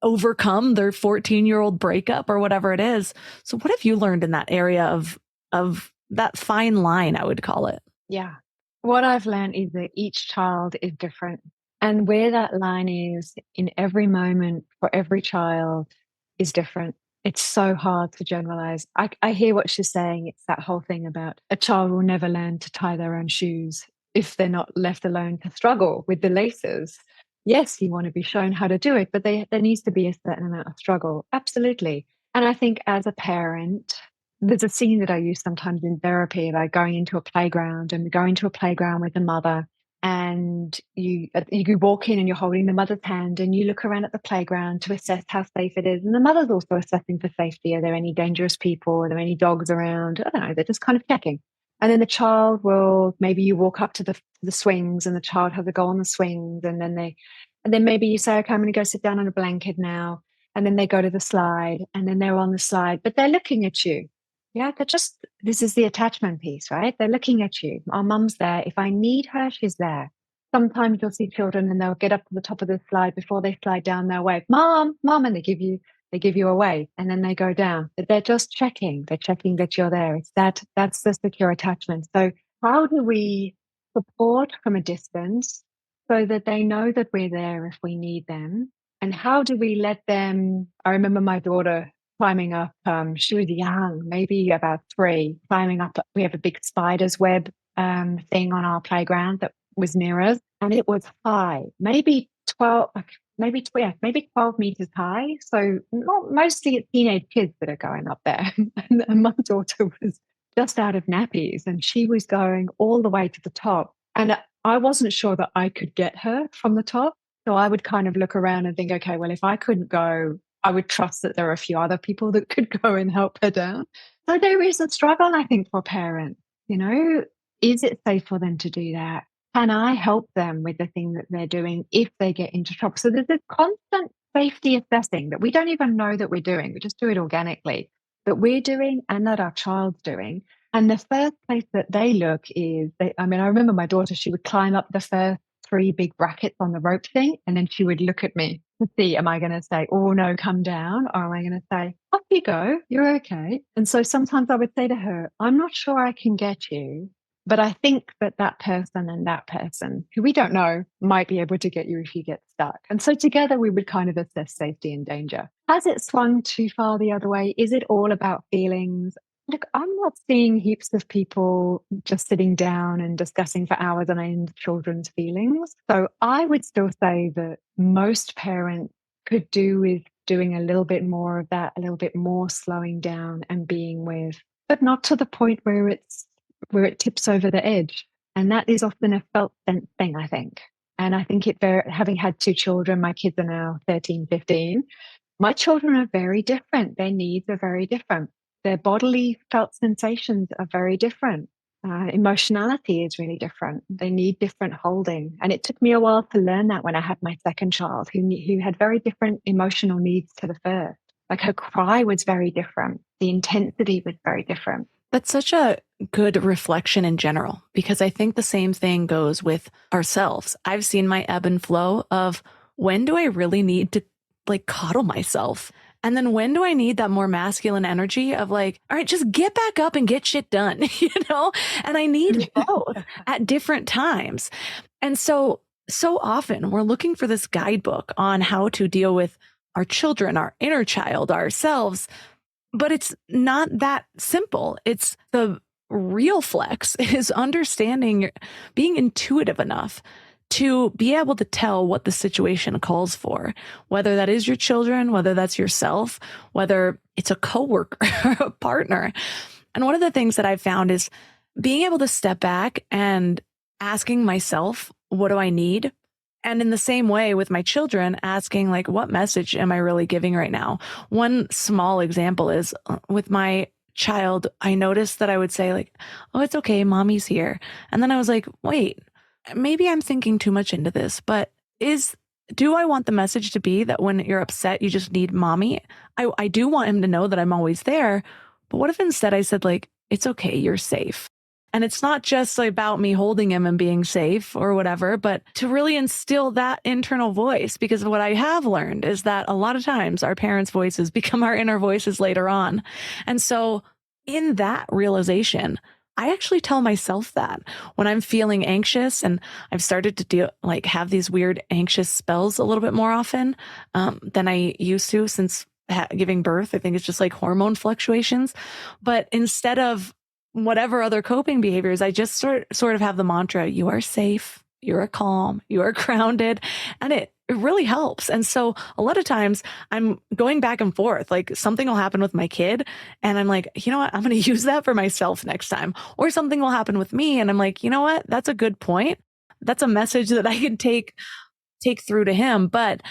overcome their 14-year-old breakup or whatever it is. So what have you learned in that area of that fine line, I would call it? Yeah. What I've learned is that each child is different. And where that line is in every moment for every child is different. It's so hard to generalize. I hear what she's saying. It's that whole thing about a child will never learn to tie their own shoes if they're not left alone to struggle with the laces. Yes, you want to be shown how to do it, but there needs to be a certain amount of struggle. Absolutely. And I think as a parent, there's a scene that I use sometimes in therapy about going into a playground, and going to a playground with a mother, and you walk in and you're holding the mother's hand, and you look around at the playground to assess how safe it is. And the mother's also assessing for safety. Are there any dangerous people? Are there any dogs around? I don't know. They're just kind of checking. And then the child will, maybe you walk up to the swings, and the child has a go on the swings, and then maybe you say, okay, I'm going to go sit down on a blanket now. And then they go to the slide, and then they're on the slide, but they're looking at you. Yeah, this is the attachment piece, right? They're looking at you. Our mum's there. If I need her, she's there. Sometimes you'll see children and they'll get up to the top of the slide before they slide down, they'll wave, mom, mom, and they give you a wave, and then they go down. But they're just checking. They're checking that you're there. That's the secure attachment. So how do we support from a distance so that they know that we're there if we need them? And how do we let them? I remember my daughter climbing up, she was young, maybe about 3, climbing up. We have a big spider's web thing on our playground that was near us, and it was high, maybe 12, maybe 12 meters high. So mostly it's teenage kids that are going up there. And my daughter was just out of nappies and she was going all the way to the top. And I wasn't sure that I could get her from the top. So I would kind of look around and think, okay, well, if I couldn't go, I would trust that there are a few other people that could go and help her down. So there is a struggle, I think, for parents. Is it safe for them to do that? Can I help them with the thing that they're doing if they get into trouble? So there's this constant safety assessing that we don't even know that we're doing. We just do it organically, that we're doing and that our child's doing. And the first place that they look is, I remember my daughter, she would climb up the first 3 big brackets on the rope thing, and then she would look at me to see, am I going to say, oh no, come down? Or am I going to say, off you go, you're okay? And so sometimes I would say to her, I'm not sure I can get you, but I think that person and that person, who we don't know, might be able to get you if you get stuck. And so together we would kind of assess safety and danger. Has it swung too far the other way? Is it all about feelings? Look, I'm not seeing heaps of people just sitting down and discussing for hours on end children's feelings. So I would still say that most parents could do with doing a little bit more of that, a little bit more slowing down and being with, but not to the point where it tips over the edge. And that is often a felt sense thing, I think. And I think having had 2 children, my kids are now 13, 15. My children are very different. Their needs are very different. Their bodily felt sensations are very different. Emotionality is really different. They need different holding. And it took me a while to learn that when I had my second child, who had very different emotional needs to the first. Like her cry was very different. The intensity was very different. That's such a good reflection in general, because I think the same thing goes with ourselves. I've seen my ebb and flow of when do I really need to coddle myself? And then when do I need that more masculine energy of all right, just get back up and get shit done, And I need both at different times. And so often we're looking for this guidebook on how to deal with our children, our inner child, ourselves. But it's not that simple. It's the real flex is understanding, being intuitive enough to be able to tell what the situation calls for, whether that is your children, whether that's yourself, whether it's a coworker or a partner. And one of the things that I've found is being able to step back and asking myself, what do I need? And in the same way with my children, asking what message am I really giving right now? One small example is with my child, I noticed that I would say oh, it's okay, mommy's here. And then I was like, wait, maybe I'm thinking too much into this, but do I want the message to be that when you're upset, you just need mommy? I do want him to know that I'm always there. But what if instead I said it's okay, you're safe? And it's not just about me holding him and being safe or whatever, but to really instill that internal voice, because what I have learned is that a lot of times our parents' voices become our inner voices later on. And so in that realization, I actually tell myself that when I'm feeling anxious, and I've started to have these weird anxious spells a little bit more often than I used to since giving birth. I think it's just hormone fluctuations. But instead of whatever other coping behaviors, I just sort of have the mantra, you are safe, you are calm, you are grounded. And it really helps. And so a lot of times I'm going back and forth, something will happen with my kid and I'm you know what, I'm going to use that for myself next time. Or something will happen with me and I'm you know what, that's a good point. That's a message that I can take through to him. But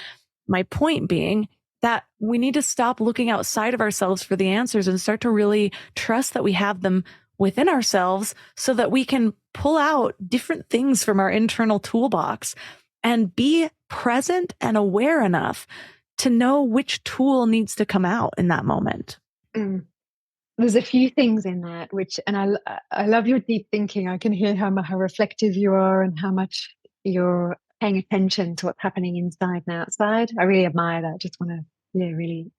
my point being that we need to stop looking outside of ourselves for the answers and start to really trust that we have them within ourselves so that we can pull out different things from our internal toolbox and be present and aware enough to know which tool needs to come out in that moment. There's a few things in that, and I love your deep thinking. I can hear how reflective you are and how much you're paying attention to what's happening inside and outside. I really admire that. Just want to really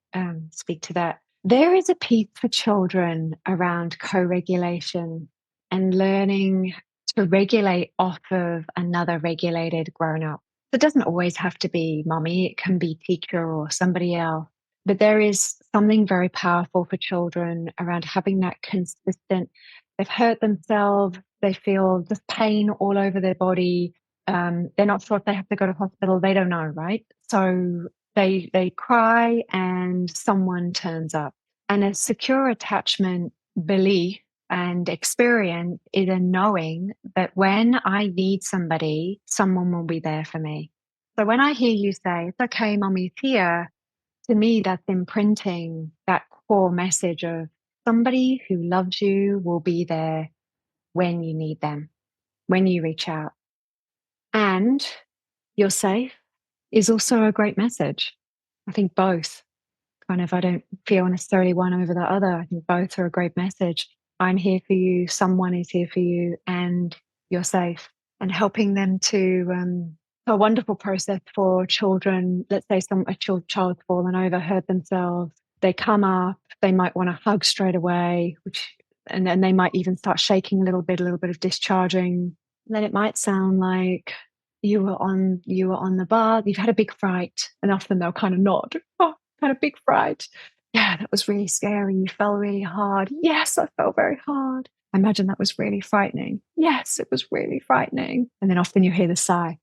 speak to that. There is a piece for children around co-regulation and learning to regulate off of another regulated grown up. So it doesn't always have to be mommy, it can be teacher or somebody else. But there is something very powerful for children around having that consistent, they've hurt themselves, they feel just pain all over their body. They're not sure if they have to go to hospital, they don't know, right? So they cry and someone turns up. And a secure attachment belief and experience is a knowing that when I need somebody, someone will be there for me. So when I hear you say, it's okay, mommy's here, to me, that's imprinting that core message of somebody who loves you will be there when you need them, when you reach out. And you're safe is also a great message. I think both kind of, I don't feel necessarily one over the other. I think both are a great message. I'm here for you, someone is here for you, and you're safe. And helping them to a wonderful process for children. Let's say a child's fallen over, hurt themselves. They come up, they might want to hug straight away, and then they might even start shaking a little bit of discharging. And then it might sound like you were on the bar, you've had a big fright, and often they'll kind of nod. Oh, had a big fright. Yeah, that was really scary. You fell really hard. Yes, I fell very hard. I imagine that was really frightening. Yes, it was really frightening. And then often you hear the sigh.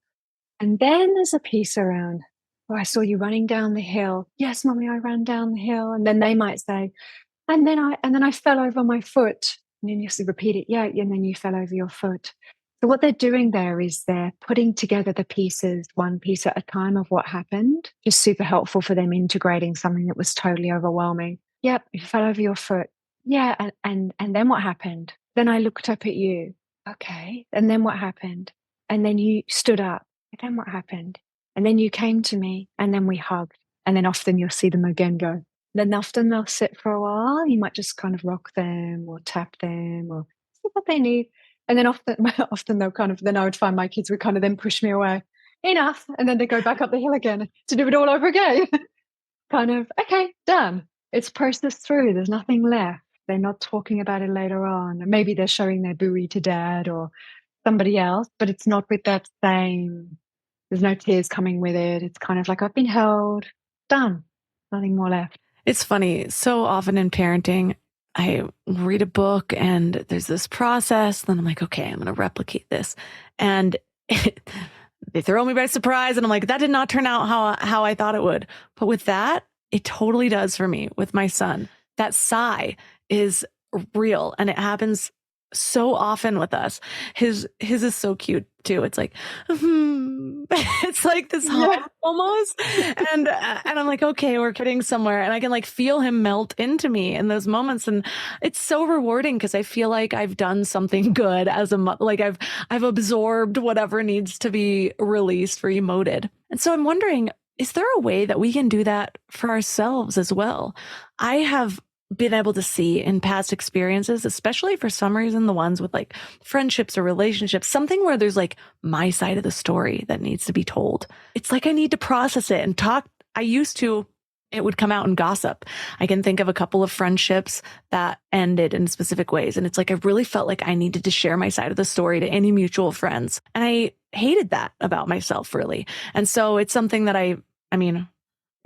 And then there's a piece around, oh, I saw you running down the hill. Yes, mommy, I ran down the hill. And then they might say, and then I fell over my foot. And then you repeat it. Yeah, and then you fell over your foot. So what they're doing there is they're putting together the pieces, one piece at a time of what happened. Just super helpful for them integrating something that was totally overwhelming. Yep, you fell over your foot. Yeah, and then what happened? Then I looked up at you. Okay, and then what happened? And then you stood up. And then what happened? And then you came to me, and then we hugged. And then often you'll see them again go. Then often they'll sit for a while. You might just kind of rock them or tap them or see what they need. And then often they'll then I would find my kids would kind of then push me away. Enough. And then they go back up the hill again to do it all over again. Kind of, okay, done. It's processed through. There's nothing left. They're not talking about it later on. Maybe they're showing their buoy to dad or somebody else, but it's not with that same, there's no tears coming with it. It's kind of like, I've been held, done. Nothing more left. It's funny. So often in parenting, I read a book and there's this process. Then I'm like, okay, I'm going to replicate this. And they throw me by surprise. And I'm like, that did not turn out how I thought it would. But with that, it totally does for me with my son. That sigh is real. And it happens so often with us. His is so cute too. It's like, it's like this hum almost. And I'm like, okay, we're getting somewhere. And I can like feel him melt into me in those moments. And it's so rewarding because I feel like I've done something good as a mother. Like I've absorbed whatever needs to be released or emoted. And so I'm wondering, is there a way that we can do that for ourselves as well? I have been able to see in past experiences, especially for some reason, the ones with like friendships or relationships, something where there's like my side of the story that needs to be told. It's like I need to process it and talk. It would come out in gossip. I can think of a couple of friendships that ended in specific ways. And it's like I really felt like I needed to share my side of the story to any mutual friends. And I hated that about myself, really. And so it's something that I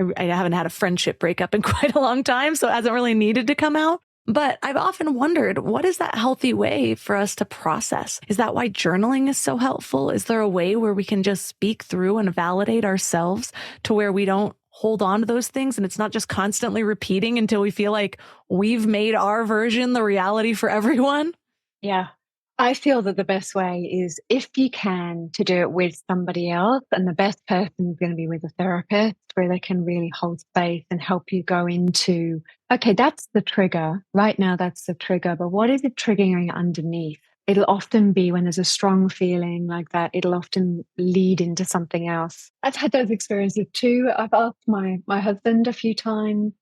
haven't had a friendship breakup in quite a long time, so it hasn't really needed to come out. But I've often wondered, what is that healthy way for us to process? Is that why journaling is so helpful? Is there a way where we can just speak through and validate ourselves to where we don't hold on to those things and it's not just constantly repeating until we feel like we've made our version the reality for everyone? Yeah. I feel that the best way is, if you can, to do it with somebody else, and the best person is going to be with a therapist where they can really hold space and help you go into, okay, that's the trigger. Right now, that's the trigger, but what is it triggering underneath? It'll often be when there's a strong feeling like that, it'll often lead into something else. I've had those experiences too. I've asked my husband a few times,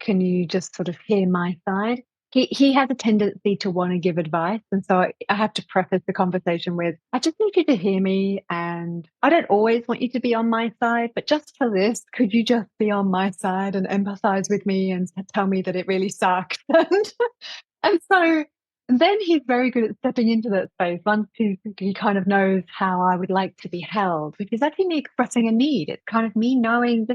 can you just sort of hear my side? He has a tendency to want to give advice. And so I have to preface the conversation with, I just need you to hear me. And I don't always want you to be on my side, but just for this, could you just be on my side and empathize with me and tell me that it really sucked? And so And then he's very good at stepping into that space once he kind of knows how I would like to be held, which is actually me expressing a need. It's kind of me knowing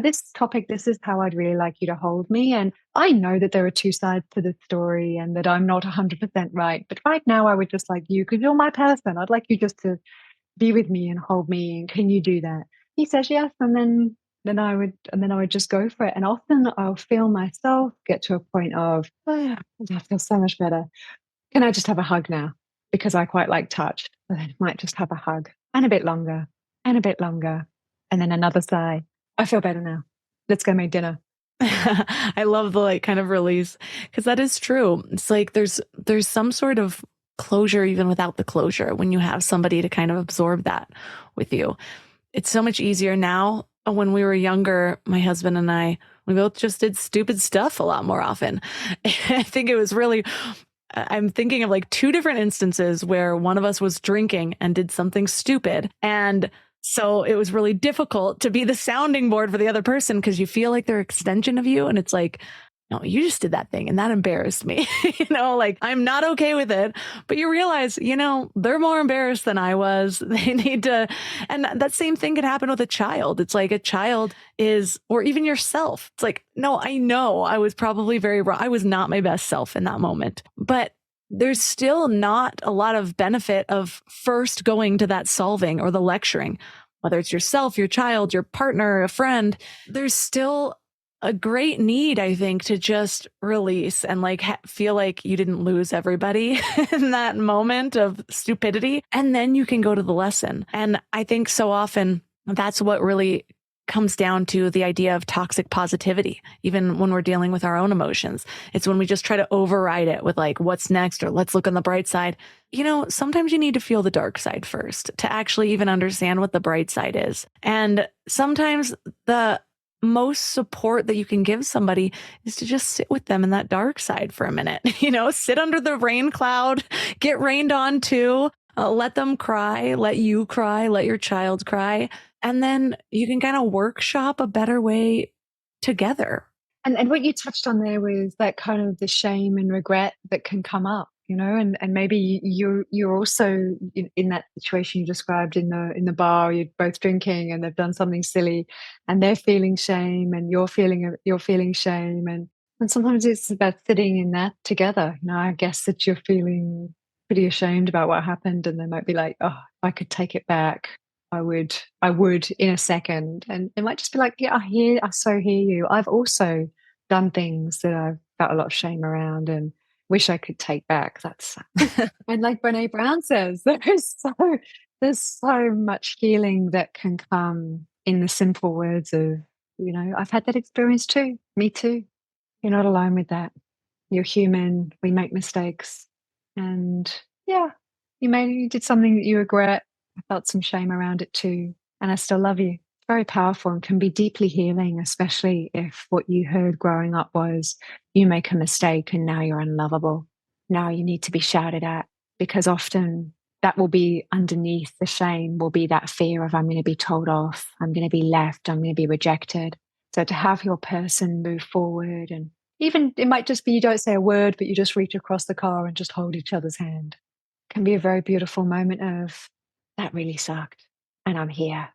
this topic, this is how I'd really like you to hold me. And I know that there are two sides to the story and that I'm not 100% right. But right now I would just like you, because you're my person. I'd like you just to be with me and hold me. And can you do that? He says yes. And then I would just go for it. And often I'll feel myself get to a point of, oh, I feel so much better. Can I just have a hug now? Because I quite like touch. I might just have a hug and a bit longer and a bit longer. And then another sigh. I feel better now. Let's go make dinner. I love the like kind of release, because that is true. It's like there's some sort of closure even without the closure when you have somebody to kind of absorb that with you. It's so much easier now. When we were younger, my husband and I, we both just did stupid stuff a lot more often. I think it was really, I'm thinking of like two different instances where one of us was drinking and did something stupid. And so it was really difficult to be the sounding board for the other person, because you feel like they're an extension of you. And it's like, no, you just did that thing and that embarrassed me. Like I'm not okay with it. But you realize, they're more embarrassed than I was. They need to. And that same thing could happen with a child. It's like a child is, or even yourself. It's like, no, I know I was probably very wrong. I was not my best self in that moment. But there's still not a lot of benefit of first going to that solving or the lecturing, whether it's yourself, your child, your partner, a friend. There's still a great need, I think, to just release and like feel like you didn't lose everybody in that moment of stupidity. And then you can go to the lesson. And I think so often that's what really comes down to the idea of toxic positivity, even when we're dealing with our own emotions. It's when we just try to override it with like, what's next? Or let's look on the bright side. Sometimes you need to feel the dark side first to actually even understand what the bright side is. And sometimes the most support that you can give somebody is to just sit with them in that dark side for a minute, sit under the rain cloud, get rained on too, let them cry, let you cry, let your child cry. And then you can kind of workshop a better way together. And what you touched on there was that kind of the shame and regret that can come up, and maybe you're also in that situation you described in the bar. You're both drinking and they've done something silly, and they're feeling shame, and you're feeling shame, and sometimes it's about sitting in that together. I guess that you're feeling pretty ashamed about what happened, and they might be like, "Oh, if I could take it back, I would in a second." And it might just be like, "Yeah, I so hear you. I've also done things that I've felt a lot of shame around and wish I could take back." That's and like Brene Brown says, there's so much healing that can come in the simple words of, I've had that experience too. Me too. You're not alone with that. You're human. We make mistakes. And yeah, you did something that you regret. I felt some shame around it too. And I still love you. It's very powerful and can be deeply healing, especially if what you heard growing up was you make a mistake and now you're unlovable. Now you need to be shouted at, because often that will be underneath the shame, will be that fear of I'm going to be told off, I'm going to be left, I'm going to be rejected. So to have your person move forward, and even it might just be you don't say a word, but you just reach across the car and just hold each other's hand, can be a very beautiful moment of, that really sucked and I'm here,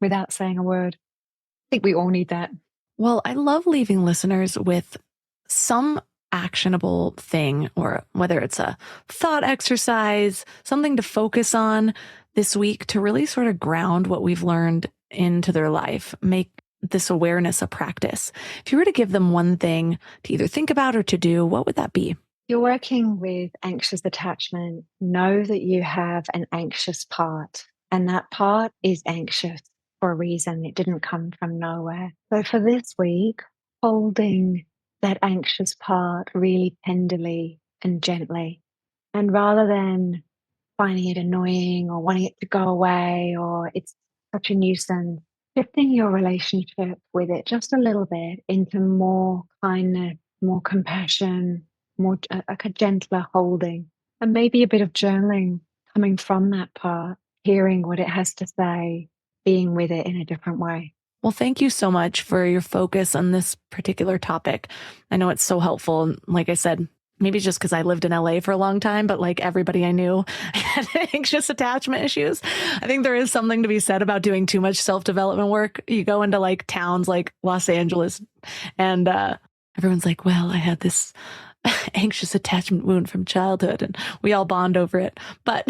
without saying a word. I think we all need that. Well, I love leaving listeners with some actionable thing, or whether it's a thought exercise, something to focus on this week to really sort of ground what we've learned into their life, make this awareness a practice. If you were to give them one thing to either think about or to do, what would that be? You're working with anxious attachment. Know that you have an anxious part, and that part is anxious for a reason. It didn't come from nowhere. So for this week, holding that anxious part really tenderly and gently. And rather than finding it annoying or wanting it to go away or it's such a nuisance, shifting your relationship with it just a little bit into more kindness, more compassion, more like a gentler holding, and maybe a bit of journaling coming from that part, hearing what it has to say, being with it in a different way. Well, thank you so much for your focus on this particular topic. I know it's so helpful. And like I said, maybe just because I lived in LA for a long time, but like everybody I knew had anxious attachment issues. I think there is something to be said about doing too much self-development work. You go into like towns like Los Angeles and everyone's like, well, I had this anxious attachment wound from childhood and we all bond over it, but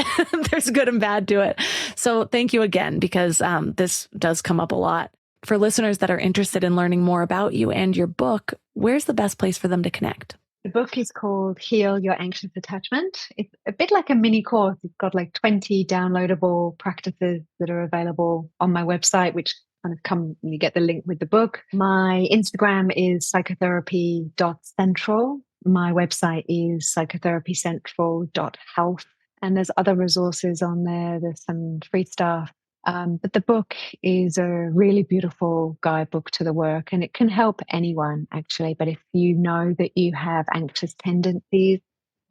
there's good and bad to it. So thank you again, because this does come up a lot. For listeners that are interested in learning more about you and your book, where's the best place for them to connect? The book is called Heal Your Anxious Attachment. It's a bit like a mini course. It's got like 20 downloadable practices that are available on my website, which kind of you get the link with the book. My Instagram is psychotherapy.central. My website is psychotherapycentral.health. And there's other resources on there. There's some free stuff. But the book is a really beautiful guidebook to the work, and it can help anyone actually. But if you know that you have anxious tendencies,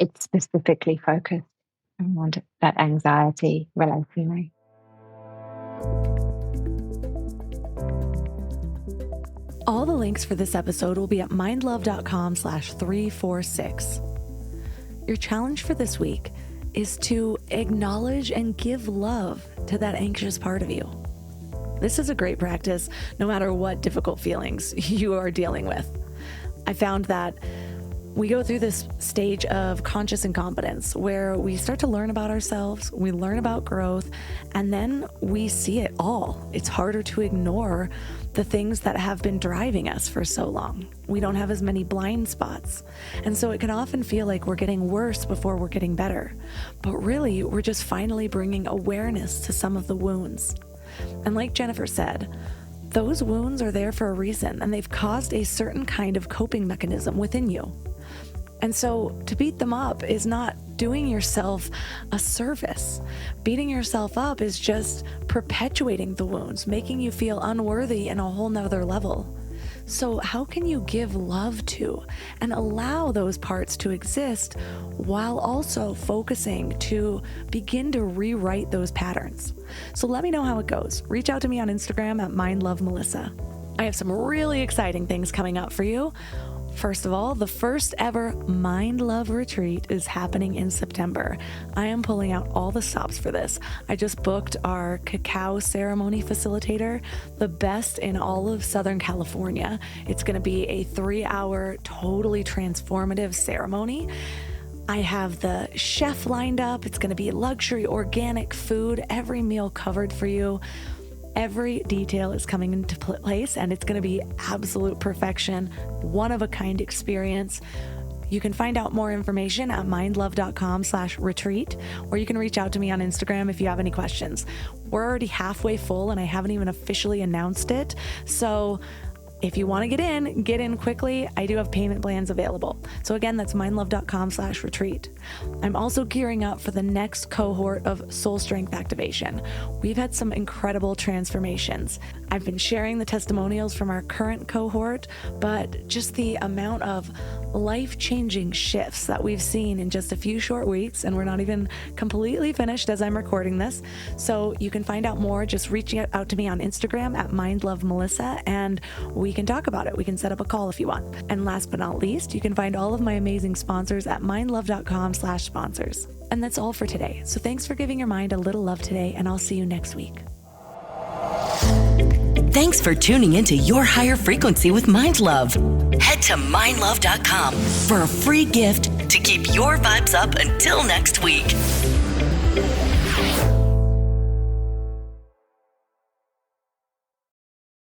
it's specifically focused around that anxiety relationally. All the links for this episode will be at mindlove.com/346. Your challenge for this week is to acknowledge and give love to that anxious part of you. This is a great practice no matter what difficult feelings you are dealing with. I found that we go through this stage of conscious incompetence where we start to learn about ourselves, we learn about growth, and then we see it all. It's harder to ignore the things that have been driving us for so long. We don't have as many blind spots. And so it can often feel like we're getting worse before we're getting better. But really, we're just finally bringing awareness to some of the wounds. And like Jennifer said, those wounds are there for a reason, and they've caused a certain kind of coping mechanism within you. And so to beat them up is not doing yourself a service. Beating yourself up is just perpetuating the wounds, making you feel unworthy in a whole nother level. So how can you give love to and allow those parts to exist while also focusing to begin to rewrite those patterns? So let me know how it goes. Reach out to me on Instagram at mindlovemelissa. I have some really exciting things coming up for you. First of all, the first ever Mind Love Retreat is happening in September. I am pulling out all the stops for this. I just booked our cacao ceremony facilitator, the best in all of Southern California. It's going to be a 3-hour, totally transformative ceremony. I have the chef lined up. It's going to be luxury organic food, every meal covered for you. Every detail is coming into place, and it's going to be absolute perfection, one-of-a-kind experience. You can find out more information at mindlove.com/retreat, or you can reach out to me on Instagram if you have any questions. We're already halfway full, and I haven't even officially announced it. So if you want to get in quickly. I do have payment plans available. So again, that's mindlove.com/retreat. I'm also gearing up for the next cohort of Soul Strength Activation. We've had some incredible transformations. I've been sharing the testimonials from our current cohort, but just the amount of life-changing shifts that we've seen in just a few short weeks, and we're not even completely finished as I'm recording this. So you can find out more, just reach out to me on Instagram at mindlovemelissa, and we can talk about it. We can set up a call if you want. And last but not least, you can find all of my amazing sponsors at mindlove.com/sponsors. And that's all for today. So thanks for giving your mind a little love today, and I'll see you next week. Thanks for tuning into Your Higher Frequency with Mind Love. Head to mindlove.com for a free gift to keep your vibes up until next week.